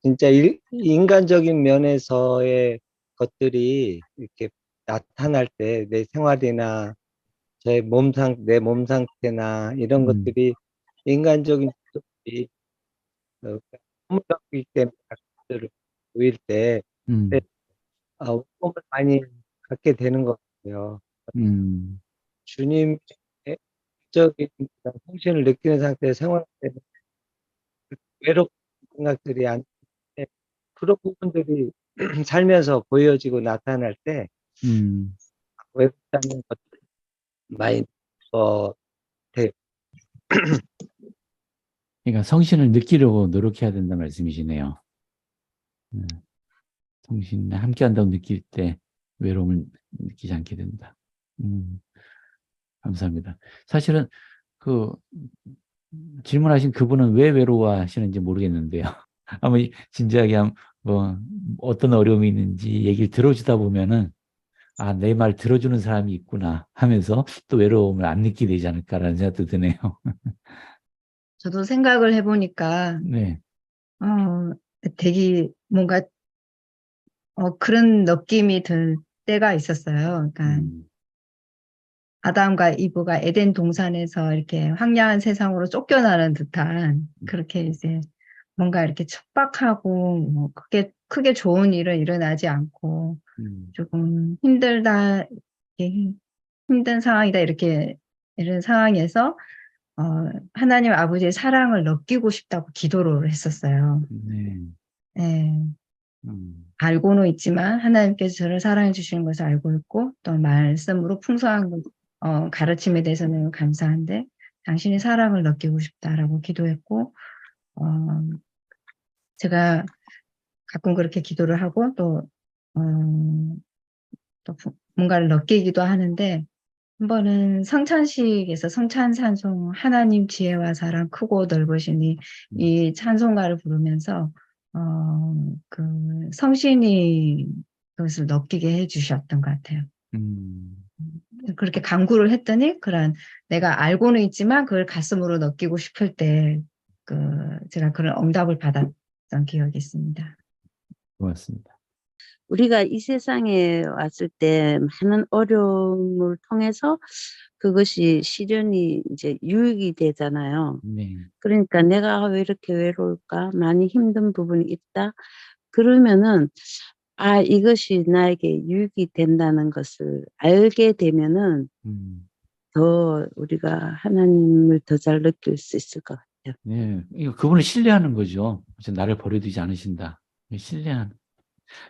Speaker 6: 진짜 인간적인 면에서의 것들이 이렇게 나타날 때 내 생활이나 내 몸 상태나 이런 것들이 인간적인 것들이 허물이기 때문에 것들을 보일 때 울음을 많이 갖게 되는 것 같아요. 주님의 적인 그런 성신을 느끼는 상태에서 생활할 때는 외롭은 생각들이 안 드는데 그런 부분들이 살면서 보여지고 나타날 때 외롭다는 것 많이 돼요.
Speaker 1: 그러니까 성신을 느끼려고 노력해야 된다는 말씀이시네요. 성신과 함께 한다고 느낄 때 외로움을 느끼지 않게 된다. 감사합니다. 사실은 그 질문하신 그분은 왜 외로워하시는지 모르겠는데요. 한번 진지하게 뭐 어떤 어려움이 있는지 얘기를 들어주다 보면은 아, 내 말 들어주는 사람이 있구나 하면서 또 외로움을 안 느끼게 되지 않을까라는 생각도 드네요.
Speaker 7: 저도 생각을 해보니까
Speaker 1: 네.
Speaker 7: 되게 뭔가 그런 느낌이 들 때가 있었어요. 그러니까 아담과 이브가 에덴 동산에서 이렇게 황량한 세상으로 쫓겨나는 듯한 그렇게 이제 뭔가 이렇게 척박하고 뭐 크게 좋은 일은 일어나지 않고 조금 힘들다, 이렇게 힘든 상황이다 이런 상황에서 하나님 아버지의 사랑을 느끼고 싶다고 기도를 했었어요.
Speaker 1: 네.
Speaker 7: 네. 알고는 있지만 하나님께서 저를 사랑해 주시는 것을 알고 있고 또 말씀으로 풍성한 가르침에 대해서는 감사한데 당신의 사랑을 느끼고 싶다라고 기도했고 제가 가끔 그렇게 기도를 하고 또 뭔가를 느끼기도 하는데 한 번은 성찬식에서 성찬찬송 하나님 지혜와 사랑 크고 넓으시니 이 찬송가를 부르면서 그 성신이 그것을 느끼게 해주셨던 것 같아요. 그렇게 간구를 했더니 내가 알고는 있지만 그걸 가슴으로 느끼고 싶을 때 제가 그런 응답을 받았던 기억이 있습니다.
Speaker 1: 고맙습니다.
Speaker 2: 우리가 이 세상에 왔을 때 많은 어려움을 통해서 그것이 시련이 이제 유익이 되잖아요.
Speaker 1: 네.
Speaker 2: 그러니까 내가 왜 이렇게 외로울까? 많이 힘든 부분이 있다. 그러면은 이것이 나에게 유익이 된다는 것을 알게 되면은 더 우리가 하나님을 더 잘 느낄 수 있을 것 같아요.
Speaker 1: 네, 이거 그분을 신뢰하는 거죠. 나를 버려두지 않으신다. 신뢰하는.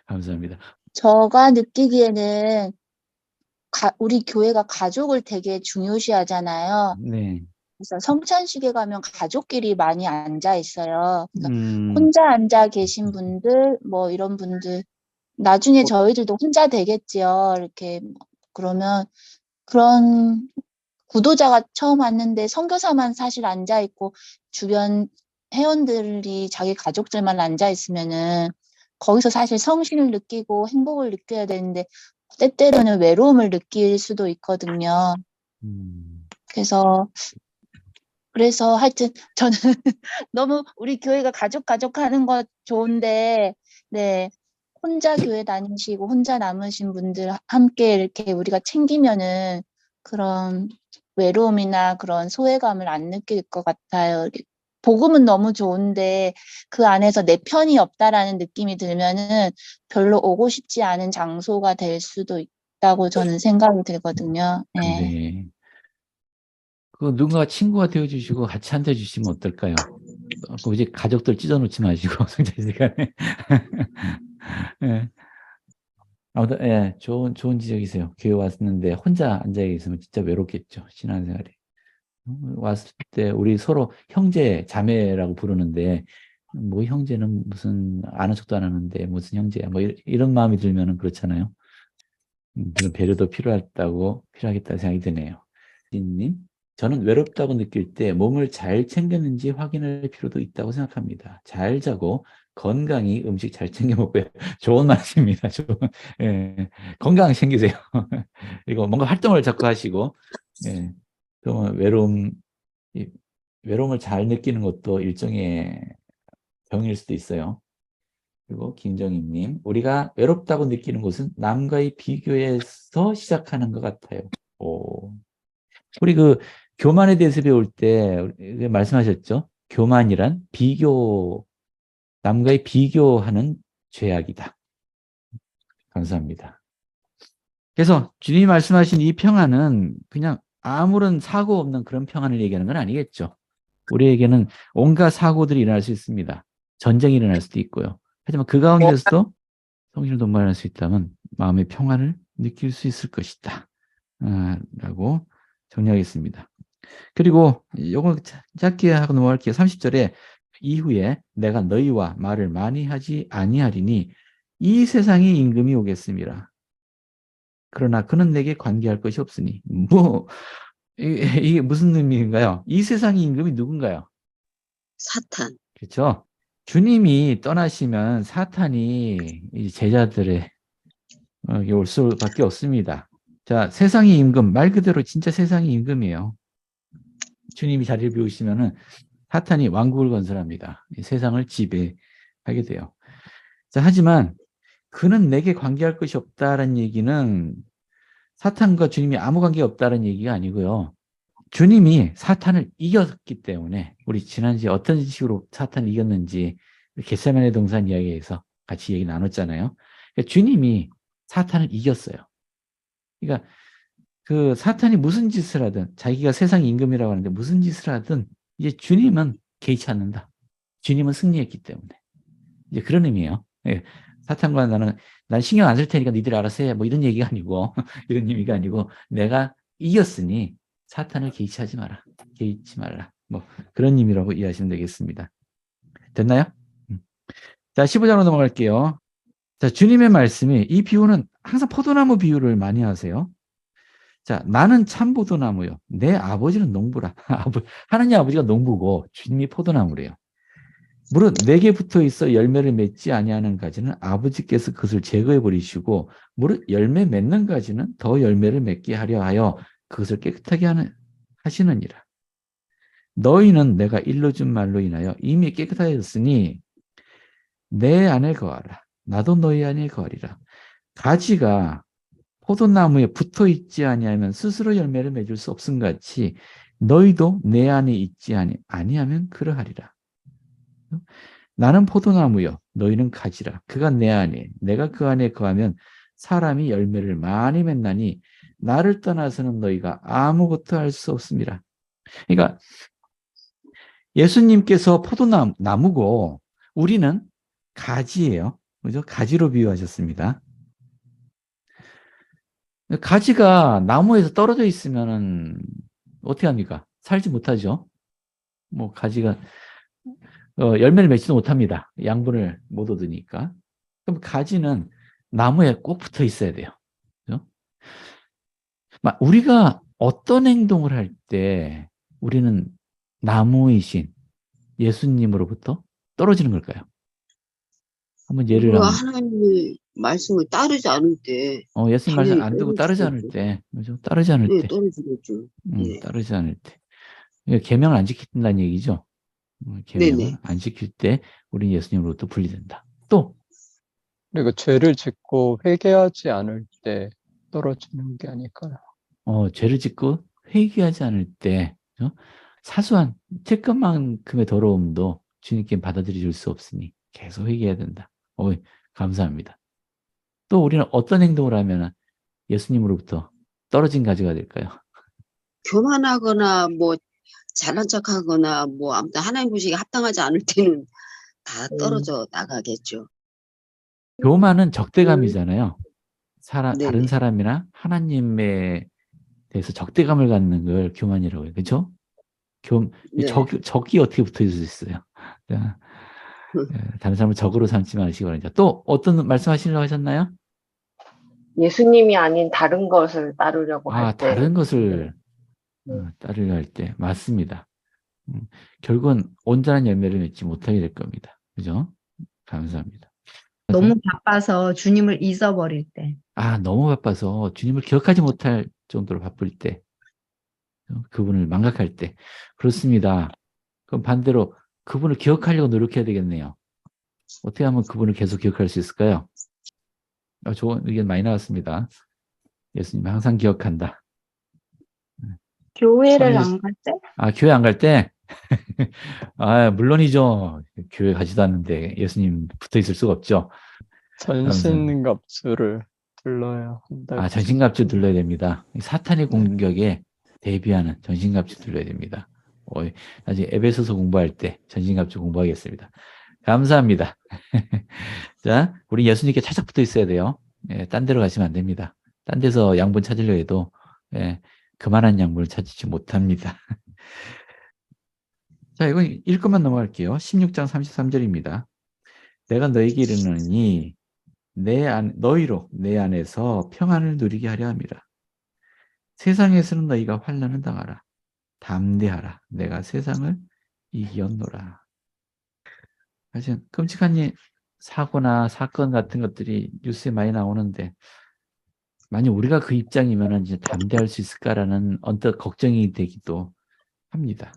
Speaker 1: 감사합니다.
Speaker 8: 제가 느끼기에는 우리 교회가 가족을 되게 중요시하잖아요.
Speaker 1: 네.
Speaker 8: 그래서 성찬식에 가면 가족끼리 많이 앉아 있어요. 그러니까 혼자 앉아 계신 분들, 뭐 이런 분들, 나중에 저희들도 혼자 되겠지요. 이렇게 그러면 그런 구도자가 처음 왔는데 선교사만 사실 앉아 있고 주변 회원들이 자기 가족들만 앉아 있으면은 거기서 사실 성신을 느끼고 행복을 느껴야 되는데 때때로는 외로움을 느낄 수도 있거든요. 그래서 하여튼 저는 너무 우리 교회가 가족 하는 거 좋은데, 네, 혼자 교회 다니시고 혼자 남으신 분들 함께 이렇게 우리가 챙기면은 그런 외로움이나 그런 소외감을 안 느낄 것 같아요. 복음은 너무 좋은데 그 안에서 내 편이 없다라는 느낌이 들면은 별로 오고 싶지 않은 장소가 될 수도 있다고 저는 생각이 들거든요. 네.
Speaker 1: 네. 누군가 친구가 되어주시고 같이 앉아주시면 어떨까요? 이제 가족들 찢어놓지 마시고 성찬 시간에. 네. 아무튼 예, 좋은 지적이세요. 교회 왔는데 혼자 앉아 있으면 진짜 외롭겠죠. 신앙생활이. 왔을 때 우리 서로 형제, 자매라고 부르는데 뭐 형제는 무슨 아는 척도 안 하는데 무슨 형제야. 뭐 이런 마음이 들면은 그렇잖아요. 그런 배려도 필요하겠다고 생각이 드네요. 님, 저는 외롭다고 느낄 때 몸을 잘 챙겼는지 확인할 필요도 있다고 생각합니다. 잘 자고 건강히 음식 잘 챙겨 먹고요. 좋은 말씀입니다. 예, 건강 챙기세요. 그리고 뭔가 활동을 자꾸 하시고, 예, 그러면 외로움을 잘 느끼는 것도 일종의 병일 수도 있어요. 그리고 김정희님, 우리가 외롭다고 느끼는 것은 남과의 비교에서 시작하는 것 같아요. 우리 교만에 대해서 배울 때 말씀하셨죠? 교만이란 남과의 비교하는 죄악이다. 감사합니다. 그래서 주님이 말씀하신 이 평안은 그냥 아무런 사고 없는 그런 평안을 얘기하는 건 아니겠죠. 우리에게는 온갖 사고들이 일어날 수 있습니다. 전쟁이 일어날 수도 있고요. 하지만 그 가운데서도 성신을 동반할 수 있다면 마음의 평안을 느낄 수 있을 것이다. 라고 정리하겠습니다. 그리고 요거 짧게 하고 넘어갈게요. 30절에 이후에 내가 너희와 말을 많이 하지 아니하리니 이 세상의 임금이 오겠습니다. 그러나 그는 내게 관계할 것이 없으니. 이게 무슨 의미인가요? 이 세상의 임금이 누군가요?
Speaker 9: 사탄.
Speaker 1: 그렇죠. 주님이 떠나시면 사탄이 이 제자들의 올 수밖에 없습니다. 자, 세상의 임금, 말 그대로 진짜 세상의 임금이에요. 주님이 자리를 비우시면은 사탄이 왕국을 건설합니다. 이 세상을 지배하게 돼요. 자, 하지만 그는 내게 관계할 것이 없다라는 얘기는 사탄과 주님이 아무 관계 없다는 얘기가 아니고요. 주님이 사탄을 이겼기 때문에 우리 지난주에 어떤 식으로 사탄을 이겼는지 겟세마네 동산 이야기에서 같이 얘기 나눴잖아요. 그러니까 주님이 사탄을 이겼어요. 그러니까 그 사탄이 무슨 짓을 하든 자기가 세상 임금이라고 하는데 무슨 짓을 하든 이제 주님은 개의치 않는다. 주님은 승리했기 때문에. 이제 그런 의미예요. 예. 사탄과 난 신경 안 쓸 테니까 니들이 알아서 해. 뭐 이런 얘기가 아니고, 이런 의미가 아니고, 내가 이겼으니 사탄을 개의치 마라. 개의치 말라. 뭐 그런 의미라고 이해하시면 되겠습니다. 됐나요? 자, 15장으로 넘어갈게요. 자, 주님의 말씀이, 이 비유는 항상 포도나무 비유를 많이 하세요. 자, 나는 참 포도나무요. 내 아버지는 농부라. 하나님 아버지가 농부고 주님이 포도나무래요. 무릇 내게 붙어 있어 열매를 맺지 아니하는 가지는 아버지께서 그것을 제거해 버리시고 무릇 열매 맺는 가지는 더 열매를 맺게 하려 하여 그것을 깨끗하게 하시느니라. 너희는 내가 일러준 말로 인하여 이미 깨끗하였으니 내 안에 거하라. 나도 너희 안에 거하리라. 가지가 포도나무에 붙어 있지 아니하면 스스로 열매를 맺을 수 없음 같이 너희도 내 안에 있지 아니하면 그러하리라. 나는 포도나무요 너희는 가지라. 그가 내 안에 내가 그 안에 거하면 사람이 열매를 많이 맺나니 나를 떠나서는 너희가 아무것도 할 수 없습니다. 그러니까 예수님께서 포도나무고 우리는 가지예요. 그죠? 가지로 비유하셨습니다. 가지가 나무에서 떨어져 있으면은 어떻게 합니까? 살지 못하죠. 뭐 가지가 열매를 맺지도 못합니다. 양분을 못 얻으니까. 그럼 가지는 나무에 꼭 붙어 있어야 돼요. 그렇죠? 우리가 어떤 행동을 할 때 우리는 나무이신 예수님으로부터 떨어지는 걸까요? 한번 예를
Speaker 9: 우리가 하나님의 말씀을 따르지 않을 때
Speaker 1: 예수님 말씀 안 듣고 따르지 않을 때, 그죠? 따르지 않을 때.
Speaker 9: 떨어지겠죠.
Speaker 1: 따르지 않을 때. 계명을 안 지킨다는 얘기죠. 계명을 안 지킬 때 우리는 예수님으로부터 분리된다. 또
Speaker 3: 그리고 죄를 짓고 회개하지 않을 때 떨어지는 게 아닐까요?
Speaker 1: 죄를 짓고 회개하지 않을 때 사소한 찔끔만큼의 더러움도 주님께 받아들일 수 없으니 계속 회개해야 된다. 감사합니다. 또 우리는 어떤 행동을 하면 예수님으로부터 떨어진 가지가 될까요?
Speaker 9: 교만하거나 뭐 잘난 척하거나 뭐 아무튼 하나님 보시기에 합당하지 않을 때는 다 떨어져 나가겠죠.
Speaker 1: 교만은 적대감이잖아요. 다른 사람이나 하나님에 대해서 적대감을 갖는 걸 교만이라고 해요. 그렇죠? 적이 어떻게 붙어 있을 수 있어요? 다른 사람을 적으로 삼지 마시기 바랍니다. 또 어떤 말씀하시려고 하셨나요?
Speaker 10: 예수님이 아닌 다른 것을 따르려고 할 때.
Speaker 1: 다른 것을 따르려 할 때. 맞습니다. 결국은 온전한 열매를 맺지 못하게 될 겁니다. 그죠? 감사합니다.
Speaker 7: 너무 바빠서 주님을 잊어버릴 때.
Speaker 1: 너무 바빠서 주님을 기억하지 못할 정도로 바쁠 때. 그분을 망각할 때. 그렇습니다. 그럼 반대로 그분을 기억하려고 노력해야 되겠네요. 어떻게 하면 그분을 계속 기억할 수 있을까요? 좋은 의견 많이 나왔습니다. 예수님 항상 기억한다.
Speaker 10: 교회를 안 갈 때?
Speaker 1: 교회 안 갈 때? 물론이죠. 교회 가지도 않는데 예수님 붙어 있을 수가 없죠.
Speaker 3: 전신갑주를 둘러야 한다.
Speaker 1: 전신갑주 둘러야 됩니다. 사탄의 공격에 대비하는 전신갑주 둘러야 됩니다. 나중에 에베소서 공부할 때 전신갑주 공부하겠습니다. 감사합니다. 자, 우리 예수님께 차작 붙어 있어야 돼요. 예, 딴 데로 가시면 안 됩니다. 딴 데서 양분 찾으려 해도 예, 그만한 양분을 찾지 못합니다. 자, 이건 읽고만 넘어갈게요. 16장 33절입니다. 내가 너에게 이르노니 너희로 내 안에서 평안을 누리게 하려 함이라. 세상에서는 너희가 환난을 당하라. 담대하라. 내가 세상을 이기었노라. 사실 끔찍한 사고나 사건 같은 것들이 뉴스에 많이 나오는데 만약 우리가 그 입장이면 이제 담대할 수 있을까라는 언뜻 걱정이 되기도 합니다.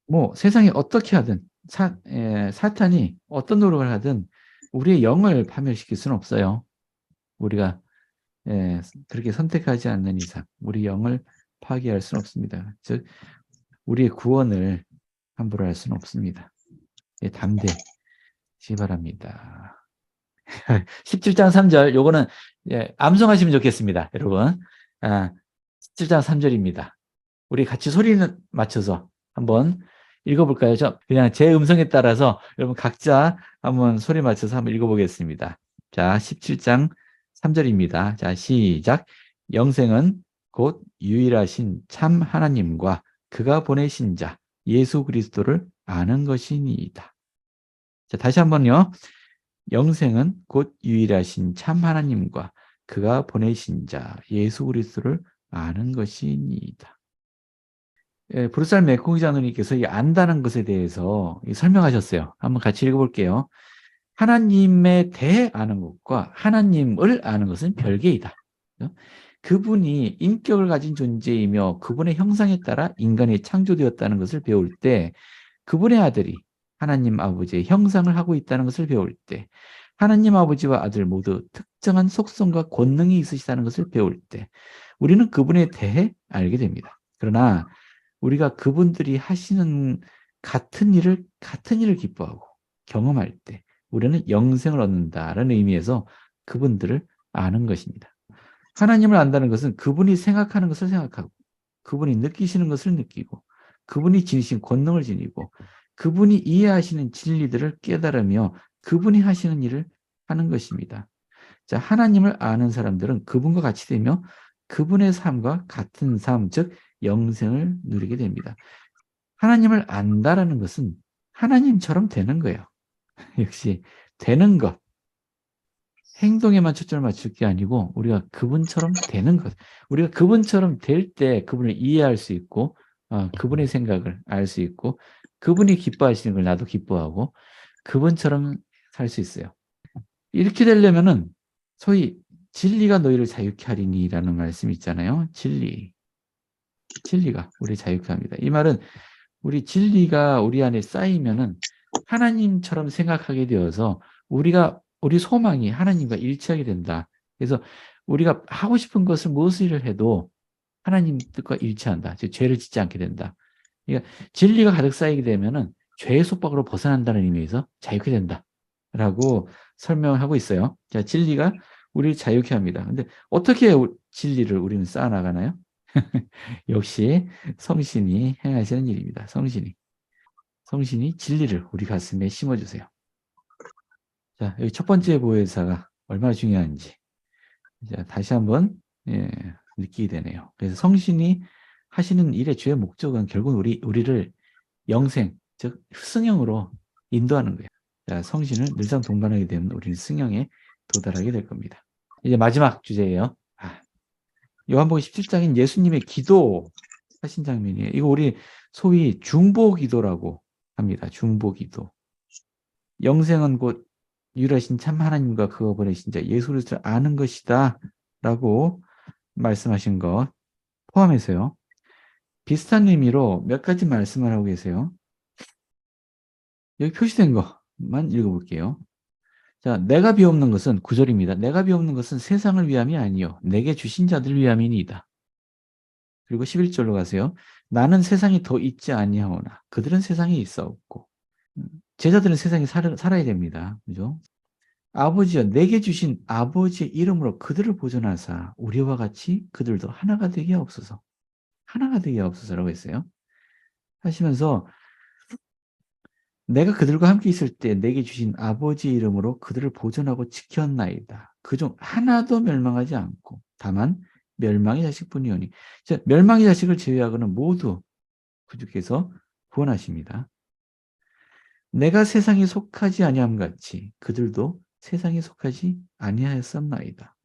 Speaker 1: 뭐 세상에 어떻게 하든 사탄이 어떤 노력을 하든 우리의 영을 파멸시킬 수는 없어요. 우리가 그렇게 선택하지 않는 이상 우리 영을 파괴할 수는 없습니다. 즉 우리의 구원을 함부로 할 수는 없습니다. 담대시 바랍니다. 17장 3절 요거는 암송하시면 좋겠습니다. 여러분 17장 3절입니다. 우리 같이 소리는 맞춰서 한번 읽어볼까요? 그냥 제 음성에 따라서 여러분 각자 한번 소리 맞춰서 한번 읽어보겠습니다. 자, 17장 3절입니다. 자, 시작. 영생은 곧 유일하신 참 하나님과 그가 보내신 자 예수 그리스도를 아는 것이니이다. 자, 다시 한번요. 영생은 곧 유일하신 참 하나님과 그가 보내신 자 예수 그리스도를 아는 것이니이다. 브루살 맥코기 장로님께서 이 안다는 것에 대해서 설명하셨어요. 한번 같이 읽어볼게요. 하나님에 대해 아는 것과 하나님을 아는 것은 별개이다. 그분이 인격을 가진 존재이며 그분의 형상에 따라 인간이 창조되었다는 것을 배울 때, 그분의 아들이 하나님 아버지의 형상을 하고 있다는 것을 배울 때, 하나님 아버지와 아들 모두 특정한 속성과 권능이 있으시다는 것을 배울 때 우리는 그분에 대해 알게 됩니다. 그러나 우리가 그분들이 하시는 같은 일을 기뻐하고 경험할 때 우리는 영생을 얻는다라는 의미에서 그분들을 아는 것입니다. 하나님을 안다는 것은 그분이 생각하는 것을 생각하고 그분이 느끼시는 것을 느끼고 그분이 지니신 권능을 지니고 그분이 이해하시는 진리들을 깨달으며 그분이 하시는 일을 하는 것입니다. 자, 하나님을 아는 사람들은 그분과 같이 되며 그분의 삶과 같은 삶, 즉 영생을 누리게 됩니다. 하나님을 안다라는 것은 하나님처럼 되는 거예요. 역시 되는 것. 행동에만 초점을 맞출 게 아니고 우리가 그분처럼 되는 것. 우리가 그분처럼 될 때 그분을 이해할 수 있고 그분의 생각을 알 수 있고 그분이 기뻐하시는 걸 나도 기뻐하고 그분처럼 살 수 있어요. 이렇게 되려면은 소위 진리가 너희를 자유케 하리니라는 말씀이 있잖아요. 진리가 우리 자유케 합니다. 이 말은 우리 진리가 우리 안에 쌓이면은 하나님처럼 생각하게 되어서 우리 소망이 하나님과 일치하게 된다. 그래서 우리가 하고 싶은 것을 무엇을 해도 하나님 뜻과 일치한다. 즉 죄를 짓지 않게 된다. 그러니까 진리가 가득 쌓이게 되면은 죄의 속박으로 벗어난다는 의미에서 자유케 된다라고 설명하고 있어요. 자, 진리가 우리를 자유케 합니다. 근데 어떻게 진리를 우리는 쌓아 나가나요? 역시 성신이 행하시는 일입니다. 성신이 진리를 우리 가슴에 심어주세요. 자, 여기 첫 번째 보혜사가 얼마나 중요한지 자, 다시 한번 느끼게 되네요. 그래서 성신이 하시는 일의 주요 목적은 결국 우리를 영생, 즉 승형으로 인도하는 거예요. 자, 성신을 늘상 동반하게 되면 우리는 승형에 도달하게 될 겁니다. 이제 마지막 주제예요. 요한복음 17장인 예수님의 기도 하신 장면이에요. 이거 우리 소위 중보기도라고 합니다. 중보기도. 영생은 곧 유일하신 참 하나님과 그가 보내신 자 예수 그리스도를 아는 것이다 라고 말씀하신 것 포함해서요. 비슷한 의미로 몇 가지 말씀을 하고 계세요. 여기 표시된 것만 읽어볼게요. 자, 내가 비옵는 것은 9절입니다. 내가 비옵는 것은 세상을 위함이 아니요 내게 주신 자들 위함이니이다. 그리고 11절로 가세요. 나는 세상이 더 있지 아니하오나 그들은 세상에 있사옵고. 제자들은 세상에 살아야 됩니다. 그죠? 아버지여 내게 주신 아버지의 이름으로 그들을 보존하사 우리와 같이 그들도 하나가 되게 하옵소서. 하나가 되게 하옵소서라고 했어요. 하시면서 내가 그들과 함께 있을 때 내게 주신 아버지 이름으로 그들을 보존하고 지켰나이다. 그중 하나도 멸망하지 않고 다만 멸망의 자식뿐이오니. 멸망의 자식을 제외하고는 모두 구주께서 구원하십니다. 내가 세상에 속하지 아니함 같이 그들도 세상에 속하지 아니하였었나이다.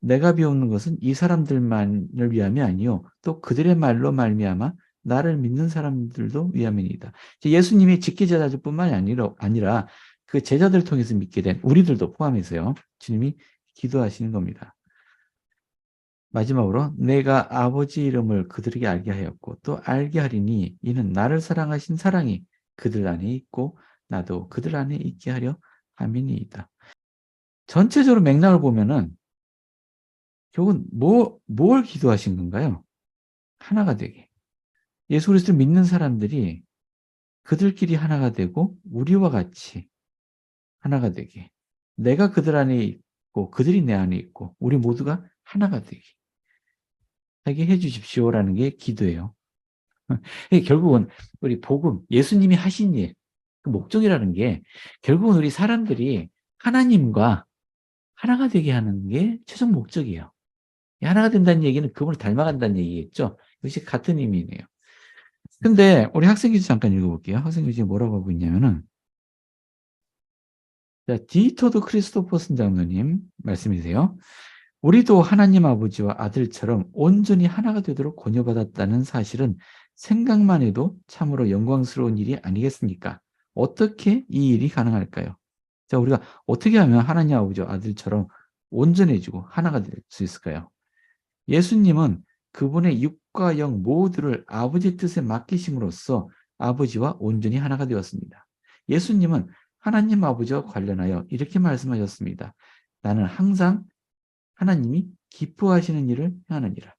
Speaker 1: 내가 비웃는 것은 이 사람들만을 위함이 아니요 또 그들의 말로 말미암아 나를 믿는 사람들도 위함이니이다. 예수님이 직계제자들뿐만이 아니라 그 제자들을 통해서 믿게 된 우리들도 포함해서요. 주님이 기도하시는 겁니다. 마지막으로 내가 아버지 이름을 그들에게 알게 하였고 또 알게 하리니 이는 나를 사랑하신 사랑이 그들 안에 있고 나도 그들 안에 있게 하려 함이니이다. 전체적으로 맥락을 보면은 결국은 뭘 기도하신 건가요? 하나가 되게. 예수 그리스도를 믿는 사람들이 그들끼리 하나가 되고 우리와 같이 하나가 되게. 내가 그들 안에 있고 그들이 내 안에 있고 우리 모두가 하나가 되게 하게 해주십시오라는 게 기도예요. 결국은 우리 복음, 예수님이 하신 일, 그 목적이라는 게 결국은 우리 사람들이 하나님과 하나가 되게 하는 게 최종 목적이에요. 하나가 된다는 얘기는 그분을 닮아간다는 얘기겠죠. 이것이 같은 의미네요. 근데 우리 학생교재 잠깐 읽어볼게요. 학생교재에 뭐라고 하고 있냐면은 자, 디토드 크리스토퍼슨 장로님 말씀이세요. 우리도 하나님 아버지와 아들처럼 온전히 하나가 되도록 권유받았다는 사실은 생각만 해도 참으로 영광스러운 일이 아니겠습니까? 어떻게 이 일이 가능할까요? 자, 우리가 어떻게 하면 하나님 아버지와 아들처럼 온전해지고 하나가 될 수 있을까요? 예수님은 그분의 육과 영 모두를 아버지의 뜻에 맡기심으로써 아버지와 온전히 하나가 되었습니다. 예수님은 하나님 아버지와 관련하여 이렇게 말씀하셨습니다. 나는 항상 하나님이 기뻐하시는 일을 행하느니라.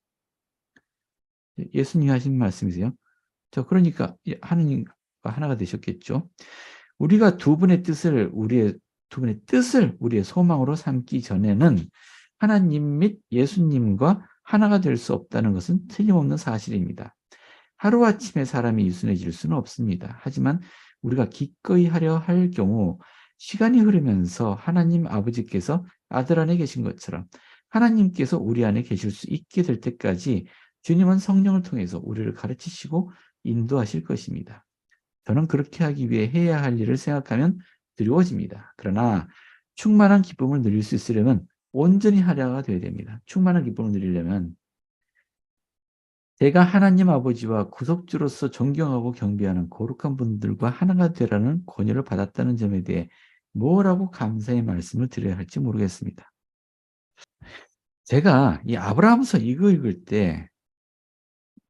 Speaker 1: 예수님이 하신 말씀이세요. 그러니까 하나님과 하나가 되셨겠죠. 우리가 두 분의 뜻을 우리의 소망으로 삼기 전에는 하나님 및 예수님과 하나가 될 수 없다는 것은 틀림없는 사실입니다. 하루아침에 사람이 유순해질 수는 없습니다. 하지만 우리가 기꺼이 하려 할 경우 시간이 흐르면서 하나님 아버지께서 아들 안에 계신 것처럼 하나님께서 우리 안에 계실 수 있게 될 때까지 주님은 성령을 통해서 우리를 가르치시고 인도하실 것입니다. 저는 그렇게 하기 위해 해야 할 일을 생각하면 두려워집니다. 그러나 충만한 기쁨을 누릴 수 있으려면 온전히 하나가 되어야 됩니다. 충만한 기쁨을 누리려면 제가 하나님 아버지와 구속주로서 존경하고 경배하는 거룩한 분들과 하나가 되라는 권유를 받았다는 점에 대해 뭐라고 감사의 말씀을 드려야 할지 모르겠습니다. 제가 이 아브라함서 이거 읽을 때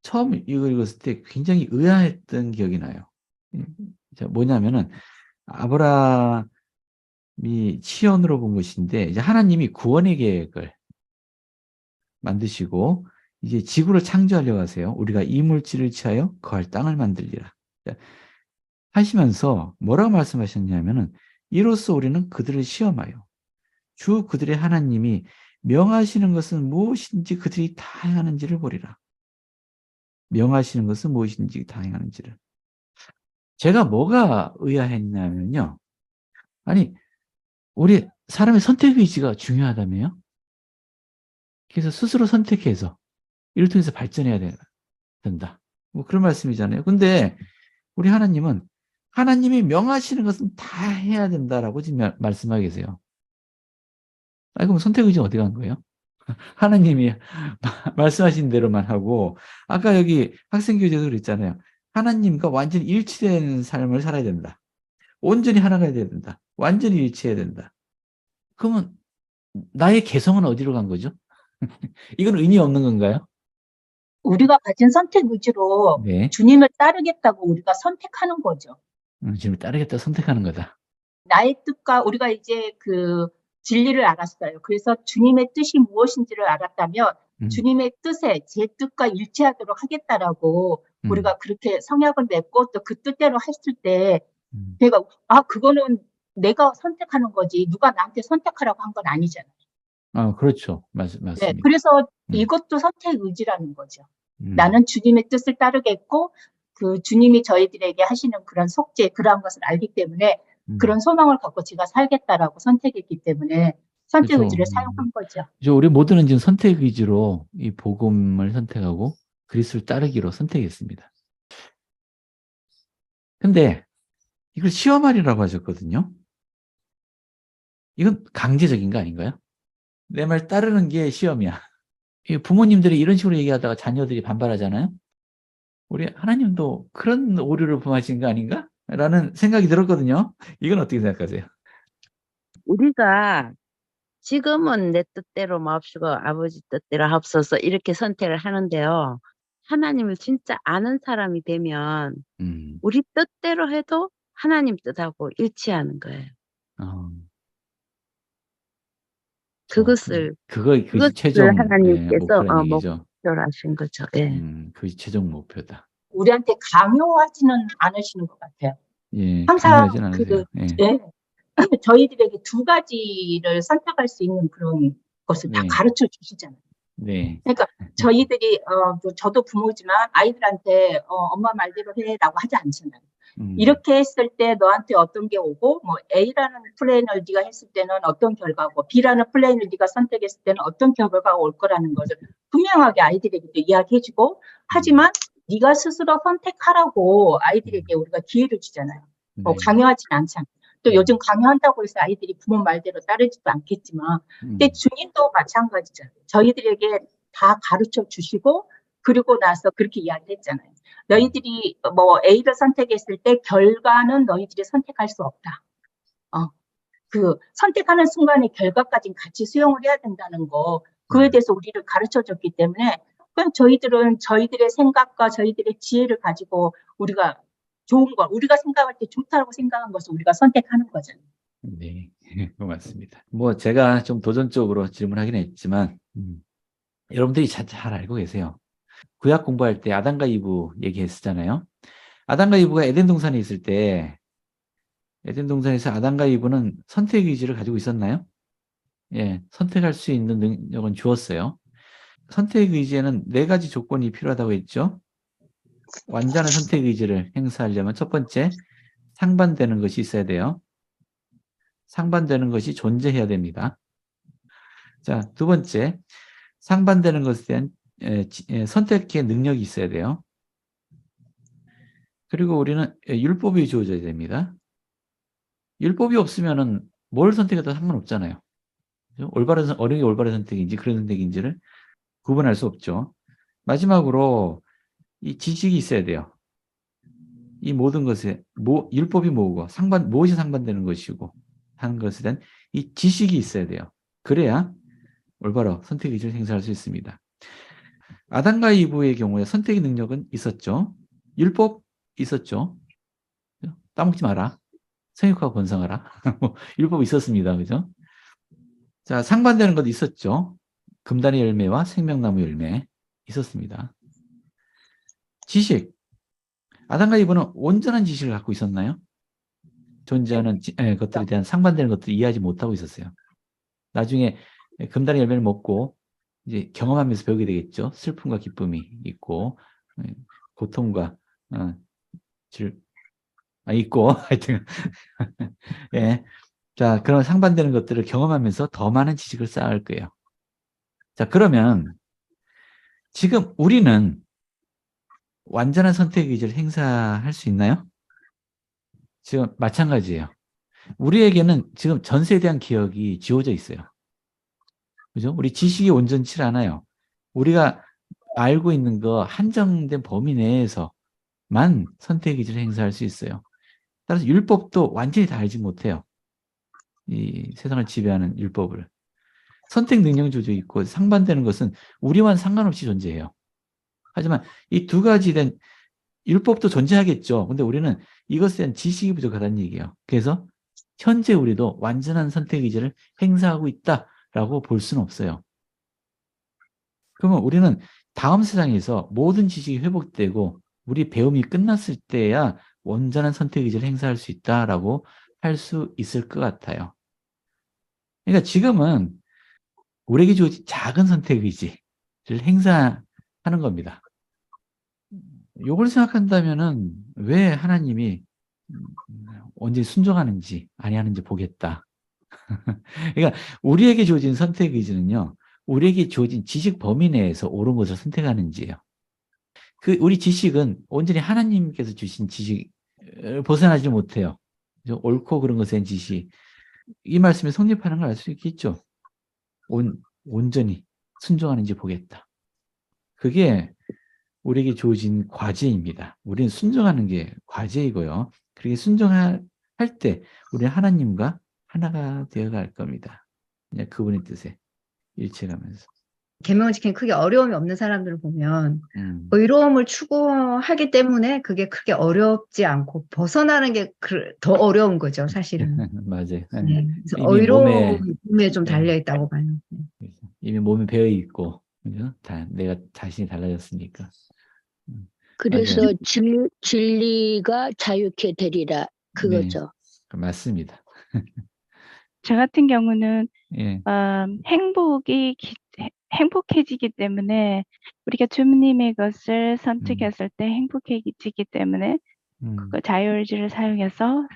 Speaker 1: 처음 이거 읽었을 때 굉장히 의아했던 기억이 나요. 뭐냐면은 아브라함이 치연으로 본 것인데 이제 하나님이 구원의 계획을 만드시고 이제 지구를 창조하려고 하세요. 우리가 이물질을 취하여 거할 땅을 만들리라 하시면서 뭐라고 말씀하셨냐면은 이로써 우리는 그들을 시험하여 주 그들의 하나님이 명하시는 것은 무엇인지 그들이 다 행하는지를 보리라. 명하시는 것은 무엇인지 다 행하는지를. 제가 뭐가 의아했냐면요. 아니, 우리 사람의 선택 의지가 중요하다며요? 그래서 스스로 선택해서 이를 통해서 발전해야 된다. 뭐 그런 말씀이잖아요. 근데 우리 하나님은 하나님이 명하시는 것은 다 해야 된다라고 지금 말씀하고 계세요. 그럼 선택 의지는 어디 간 거예요? 하나님이 말씀하신 대로만 하고 아까 여기 학생교재도 그랬잖아요. 하나님과 완전히 일치되는 삶을 살아야 된다. 온전히 하나가 돼야 된다. 완전히 일치해야 된다. 그러면 나의 개성은 어디로 간 거죠? 이건 의미 없는 건가요?
Speaker 11: 우리가 가진 선택 의지로
Speaker 1: 네.
Speaker 11: 주님을 따르겠다고 우리가 선택하는 거죠.
Speaker 1: 주님을 따르겠다고 선택하는 거다.
Speaker 11: 나의 뜻과 우리가 이제 그 진리를 알았어요. 그래서 주님의 뜻이 무엇인지를 알았다면 주님의 뜻에 제 뜻과 일치하도록 하겠다라고 우리가 그렇게 성약을 맺고 또 그 뜻대로 했을 때 내가 그거는 내가 선택하는 거지 누가 나한테 선택하라고 한 건 아니잖아요.
Speaker 1: 그렇죠. 맞습니다.
Speaker 11: 네, 그래서 이것도 선택 의지라는 거죠. 나는 주님의 뜻을 따르겠고 그 주님이 저희들에게 하시는 그런 속죄, 그러한 것을 알기 때문에 그런 소망을 갖고 제가 살겠다라고 선택했기 때문에 선택 의지를 사용한 거죠.
Speaker 1: 우리 모두는 지금 선택 의지로 이 복음을 선택하고 그리스도를 따르기로 선택했습니다. 근데 이걸 시험하리라고 하셨거든요. 이건 강제적인 거 아닌가요? 내 말 따르는 게 시험이야. 부모님들이 이런 식으로 얘기하다가 자녀들이 반발하잖아요. 우리 하나님도 그런 오류를 범하신 거 아닌가? 라는 생각이 들었거든요. 이건 어떻게 생각하세요?
Speaker 2: 우리가 지금은 내 뜻대로 마옵시고 아버지 뜻대로 하옵소서 이렇게 선택을 하는데요. 하나님을 진짜 아는 사람이 되면 우리 뜻대로 해도 하나님 뜻하고 일치하는 거예요. 그것을
Speaker 1: 최종
Speaker 2: 하나님께서
Speaker 1: 목표라는 얘기죠.
Speaker 2: 목표로 하신 거죠. 예.
Speaker 1: 그것이 최종 목표다.
Speaker 11: 우리한테 강요하지는 않으시는 것 같아요.
Speaker 1: 예,
Speaker 11: 항상
Speaker 1: 강요하지는 않으세요.
Speaker 11: 예. 저희들에게 두 가지를 선택할 수 있는 그런 것을 다 가르쳐 주시잖아요.
Speaker 1: 네.
Speaker 11: 그러니까 저희들이 저도 부모지만 아이들한테 엄마 말대로 해라고 하지 않잖아요. 이렇게 했을 때 너한테 어떤 게 오고 뭐 A라는 플랜을 네가 했을 때는 어떤 결과고 B라는 플랜을 네가 선택했을 때는 어떤 결과가 올 거라는 것을 분명하게 아이들에게 이야기해주고 하지만 네가 스스로 선택하라고 아이들에게 우리가 기회를 주잖아요. 강요하진 않잖아요. 또 요즘 강요한다고 해서 아이들이 부모 말대로 따르지도 않겠지만 근데 주님도 마찬가지잖아요. 저희들에게 다 가르쳐 주시고 그리고 나서 그렇게 이야기했잖아요. 너희들이 뭐 A를 선택했을 때 결과는 너희들이 선택할 수 없다. 그 선택하는 순간의 결과까지 같이 수용을 해야 된다는 거 그에 대해서 우리를 가르쳐 줬기 때문에 그냥 저희들은 저희들의 생각과 저희들의 지혜를 가지고 우리가 좋은 거, 우리가 생각할 때 좋다고 생각한 것을 우리가 선택하는 거잖아요.
Speaker 1: 네, 고맙습니다. 뭐 제가 좀 도전적으로 질문하긴 했지만 여러분들이 잘 알고 계세요. 구약 공부할 때 아담과 이브 얘기했었잖아요. 아담과 이브가 에덴 동산에 있을 때 에덴 동산에서 아담과 이브는 선택 의지를 가지고 있었나요? 예, 선택할 수 있는 능력은 주었어요. 선택 의지에는 4가지 조건이 필요하다고 했죠. 완전한 선택 의지를 행사하려면 첫 번째, 상반되는 것이 있어야 돼요. 상반되는 것이 존재해야 됩니다. 자, 두 번째, 상반되는 것에 대한 선택의 능력이 있어야 돼요. 그리고 우리는 율법이 주어져야 됩니다. 율법이 없으면은 뭘 선택해도 상관없잖아요. 어느 게 올바른 선택인지 그런 선택인지를 구분할 수 없죠. 마지막으로 이 지식이 있어야 돼요. 이 모든 것에 율법이 뭐고 무엇이 상반되는 것이고 하는 것에 대한 이 지식이 있어야 돼요. 그래야 올바로 선택 의지를 행사할 수 있습니다. 아담과 이브의 경우에 선택의 능력은 있었죠. 율법 있었죠. 따먹지 마라. 생육하고 번성하라. 율법이 있었습니다. 그죠? 자, 상반되는 것도 있었죠. 금단의 열매와 생명나무 열매 있었습니다. 지식. 아담과 이브는 온전한 지식을 갖고 있었나요? 존재하는 것들에 대한 상반되는 것들을 이해하지 못하고 있었어요. 나중에 금단의 열매를 먹고 이제 경험하면서 배우게 되겠죠. 슬픔과 기쁨이 있고 고통과 있고 하여튼 예. 자, 그런 상반되는 것들을 경험하면서 더 많은 지식을 쌓을 거예요. 자, 그러면 지금 우리는 완전한 선택 의지를 행사할 수 있나요? 지금 마찬가지예요. 우리에게는 지금 전세에 대한 기억이 지워져 있어요. 그죠? 우리 지식이 온전치 않아요. 우리가 알고 있는 거 한정된 범위 내에서만 선택 의지를 행사할 수 있어요. 따라서 율법도 완전히 다 알지 못해요. 이 세상을 지배하는 율법을. 선택 능력이 주어져 있고 상반되는 것은 우리와는 상관없이 존재해요. 하지만 이 두 가지 된 율법도 존재하겠죠. 근데 우리는 이것에 대한 지식이 부족하다는 얘기예요. 그래서 현재 우리도 완전한 선택 의지를 행사하고 있다라고 볼 수는 없어요. 그러면 우리는 다음 세상에서 모든 지식이 회복되고 우리 배움이 끝났을 때야 온전한 선택 의지를 행사할 수 있다라고 할 수 있을 것 같아요. 그러니까 지금은 우리에게 주어진 작은 선택 의지를 행사하는 겁니다. 요걸 생각한다면은 왜 하나님이 언제 순종하는지 아니하는지 보겠다. 그러니까 우리에게 주어진 선택 의지는요, 우리에게 주어진 지식 범위 내에서 옳은 것을 선택하는지예요. 우리 지식은 온전히 하나님께서 주신 지식을 벗어나지 못해요. 옳고 그런 것에 대한 지식. 이 말씀이 성립하는 걸 알 수 있겠죠. 온전히 순종하는지 보겠다. 그게 우리에게 주어진 과제입니다. 우리는 순종하는 게 과제이고요. 그렇게 순종할 때 우리는 하나님과 하나가 되어갈 겁니다. 그냥 그분의 뜻에 일치하면서.
Speaker 7: 계명을 지키는 크게 어려움이 없는 사람들을 보면 의로움을 추구하기 때문에 그게 크게 어렵지 않고 벗어나는 게 더 어려운 거죠, 사실은.
Speaker 1: 맞아요.
Speaker 7: 네. 그래서
Speaker 1: 이미
Speaker 7: 의로움에 좀 달려있다고 봐요.
Speaker 1: 이미 몸에 배어 있고, 그죠? 내가 자신이 달라졌으니까.
Speaker 5: 그래서
Speaker 1: 맞아요.
Speaker 5: 진리가 자유케 되리라 그거죠.
Speaker 1: 네, 맞습니다.
Speaker 12: 저 같은 경우는
Speaker 1: 예.
Speaker 12: 행복해지기 때문에 우리가 주님의 것을 선택했을 때 행복해지기 때문에 그 자유의지를 사용해서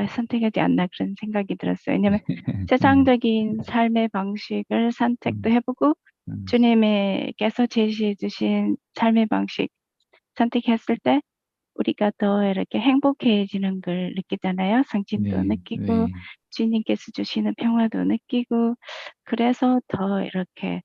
Speaker 12: 선택하지 않나 그런 생각이 들었어요. 왜냐하면 세상적인 삶의 방식을 선택도 해보고 주님께서 제시해 주신 삶의 방식 선택했을 때 우리가 더 이렇게 행복해지는 걸 느끼잖아요. 성취도 느끼고 주님께서 주시는 평화도 느끼고 그래서 더 이렇게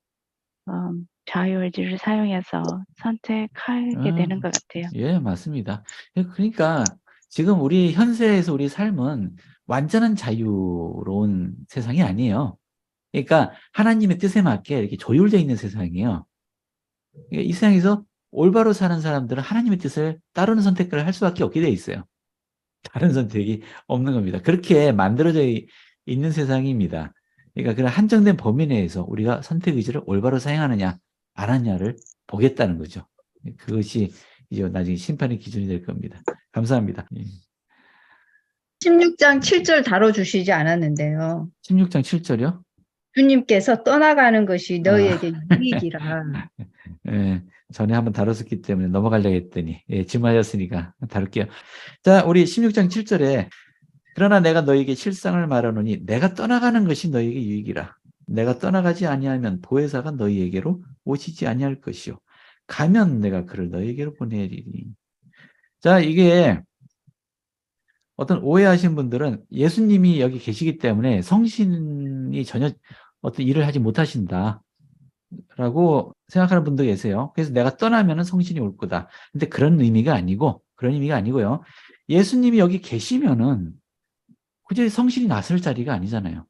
Speaker 12: 자유의지를 사용해서 선택하게 되는 것 같아요.
Speaker 1: 예, 맞습니다. 그러니까 지금 우리 현세에서 우리 삶은 완전한 자유로운 세상이 아니에요. 그러니까 하나님의 뜻에 맞게 이렇게 조율되어 있는 세상이에요. 그러니까 이 세상에서 올바로 사는 사람들은 하나님의 뜻을 따르는 선택을 할 수밖에 없게 되어 있어요. 다른 선택이 없는 겁니다. 그렇게 만들어져 있는 세상입니다. 그러니까 그런 한정된 범위 내에서 우리가 선택 의지를 올바로 사용하느냐 안 하느냐를 보겠다는 거죠. 그것이 이제 나중에 심판의 기준이 될 겁니다. 감사합니다.
Speaker 7: 16장 7절 다뤄주시지 않았는데요.
Speaker 1: 16장 7절이요?
Speaker 7: 주님께서 떠나가는 것이 너희에게 유익이라.
Speaker 1: 예, 전에 한번 다뤘었기 때문에 넘어가려고 했더니 질문하셨으니까 다룰게요. 자, 우리 16장 7절에 그러나 내가 너희에게 실상을 말하노니 내가 떠나가는 것이 너희에게 유익이라. 내가 떠나가지 아니하면 보혜사가 너희에게로 오시지 아니할 것이요. 가면 내가 그를 너희에게로 보내리니. 자, 이게 어떤 오해하신 분들은 예수님이 여기 계시기 때문에 성신이 전혀 어떤 일을 하지 못하신다 라고 생각하는 분도 계세요. 그래서 내가 떠나면 성신이 올 거다. 근데 그런 의미가 아니고요. 예수님이 여기 계시면은 굳이 성신이 나설 자리가 아니잖아요.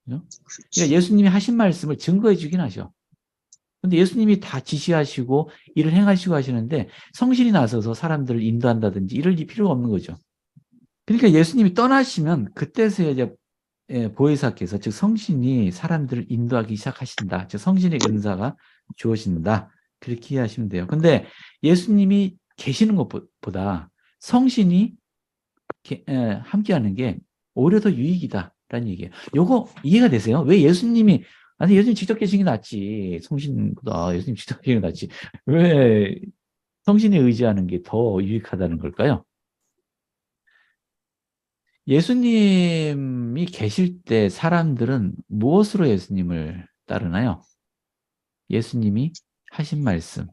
Speaker 1: 그렇죠? 그러니까 예수님이 하신 말씀을 증거해 주긴 하죠. 근데 예수님이 다 지시하시고 일을 행하시고 하시는데 성신이 나서서 사람들을 인도한다든지 이럴 필요가 없는 거죠. 그러니까 예수님이 떠나시면 그때서야 이제 보혜사께서 즉 성신이 사람들을 인도하기 시작하신다. 즉 성신의 은사가 주어진다. 그렇게 이해하시면 돼요. 근데 예수님이 계시는 것보다 성신이 함께하는 게 오히려 더 유익이다라는 얘기예요. 요거 이해가 되세요? 왜 예수님이 예수님 직접 계신 게 낫지. 성신보다 예수님 직접 계신 게 낫지. 왜 성신에 의지하는 게 더 유익하다는 걸까요? 예수님이 계실 때 사람들은 무엇으로 예수님을 따르나요? 예수님이 하신 말씀,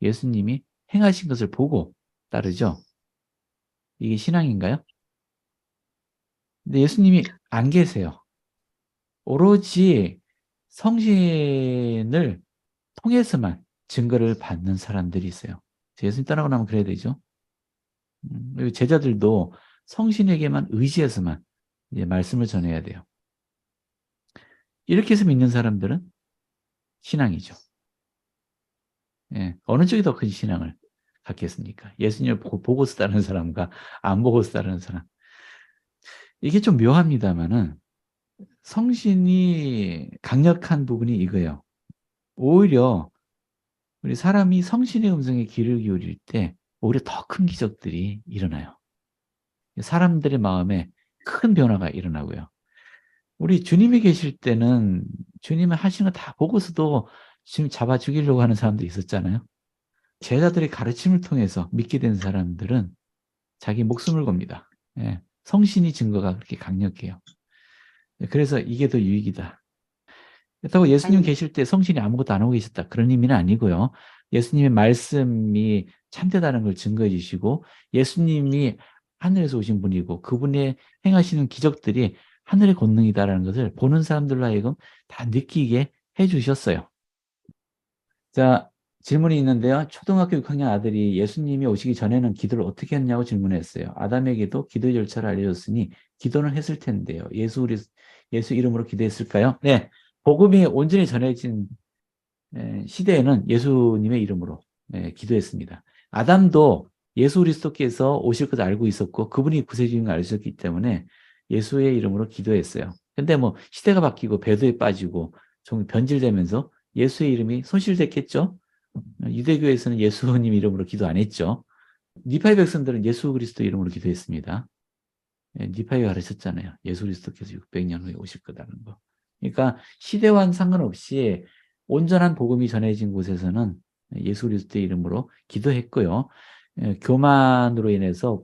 Speaker 1: 예수님이 행하신 것을 보고 따르죠. 이게 신앙인가요? 근데 예수님이 안 계세요. 오로지 성신을 통해서만 증거를 받는 사람들이 있어요. 예수님 따라고 나면 그래야 되죠. 제자들도 성신에게만 의지해서만 이제 말씀을 전해야 돼요. 이렇게 해서 믿는 사람들은 신앙이죠. 예, 어느 쪽이 더 큰 신앙을 갖겠습니까? 예수님을 보고서 따르는 사람과 안 보고서 따르는 사람. 이게 좀 묘합니다만은 성신이 강력한 부분이 이거예요. 오히려 우리 사람이 성신의 음성에 귀를 기울일 때 오히려 더 큰 기적들이 일어나요. 사람들의 마음에 큰 변화가 일어나고요. 우리 주님이 계실 때는 주님이 하시는 거 다 보고서도 지금 잡아 죽이려고 하는 사람도 있었잖아요. 제자들의 가르침을 통해서 믿게 된 사람들은 자기 목숨을 겁니다. 예, 성신이 증거가 그렇게 강력해요. 그래서 이게 더 유익이다. 그렇다고 예수님 계실 때 성신이 아무것도 안 하고 계셨다, 그런 의미는 아니고요. 예수님의 말씀이 참되다는 걸 증거해 주시고, 예수님이 하늘에서 오신 분이고 그분의 행하시는 기적들이 하늘의 권능이다라는 것을 보는 사람들로 하여금 다 느끼게 해 주셨어요. 자, 질문이 있는데요. 초등학교 6학년 아들이 예수님이 오시기 전에는 기도를 어떻게 했냐고 질문했어요. 아담에게도 기도의 절차를 알려줬으니 기도는 했을 텐데요. 예수 이름으로 기도했을까요? 네, 복음이 온전히 전해진 시대에는 예수님의 이름으로 기도했습니다. 아담도 예수 그리스도께서 오실 것을 알고 있었고 그분이 구세주인 걸 알고 있기 때문에 예수의 이름으로 기도했어요. 근데 뭐 시대가 바뀌고 배도에 빠지고 좀 변질되면서 예수의 이름이 손실됐겠죠. 유대교에서는 예수님 이름으로 기도 안 했죠. 니파의 백성들은 예수 그리스도 이름으로 기도했습니다. 니파이가 가르쳤잖아요. 예수 그리스도께서 600년 후에 오실 거다는 거. 그러니까 시대와는 상관없이 온전한 복음이 전해진 곳에서는 예수 그리스도의 이름으로 기도했고요. 교만으로 인해서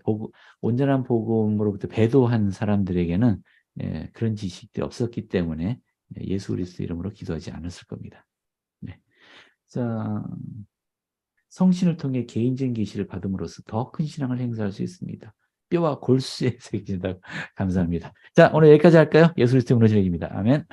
Speaker 1: 온전한 복음으로부터 배도한 사람들에게는 그런 지식들이 없었기 때문에 예수 그리스도 이름으로 기도하지 않았을 겁니다. 네. 자, 성신을 통해 개인적인 계시를 받음으로써 더 큰 신앙을 행사할 수 있습니다. 뼈와 골수에 새겨진다고. 감사합니다. 자, 오늘 여기까지 할까요? 예수 그리스도 이름으로 진행입니다. 아멘.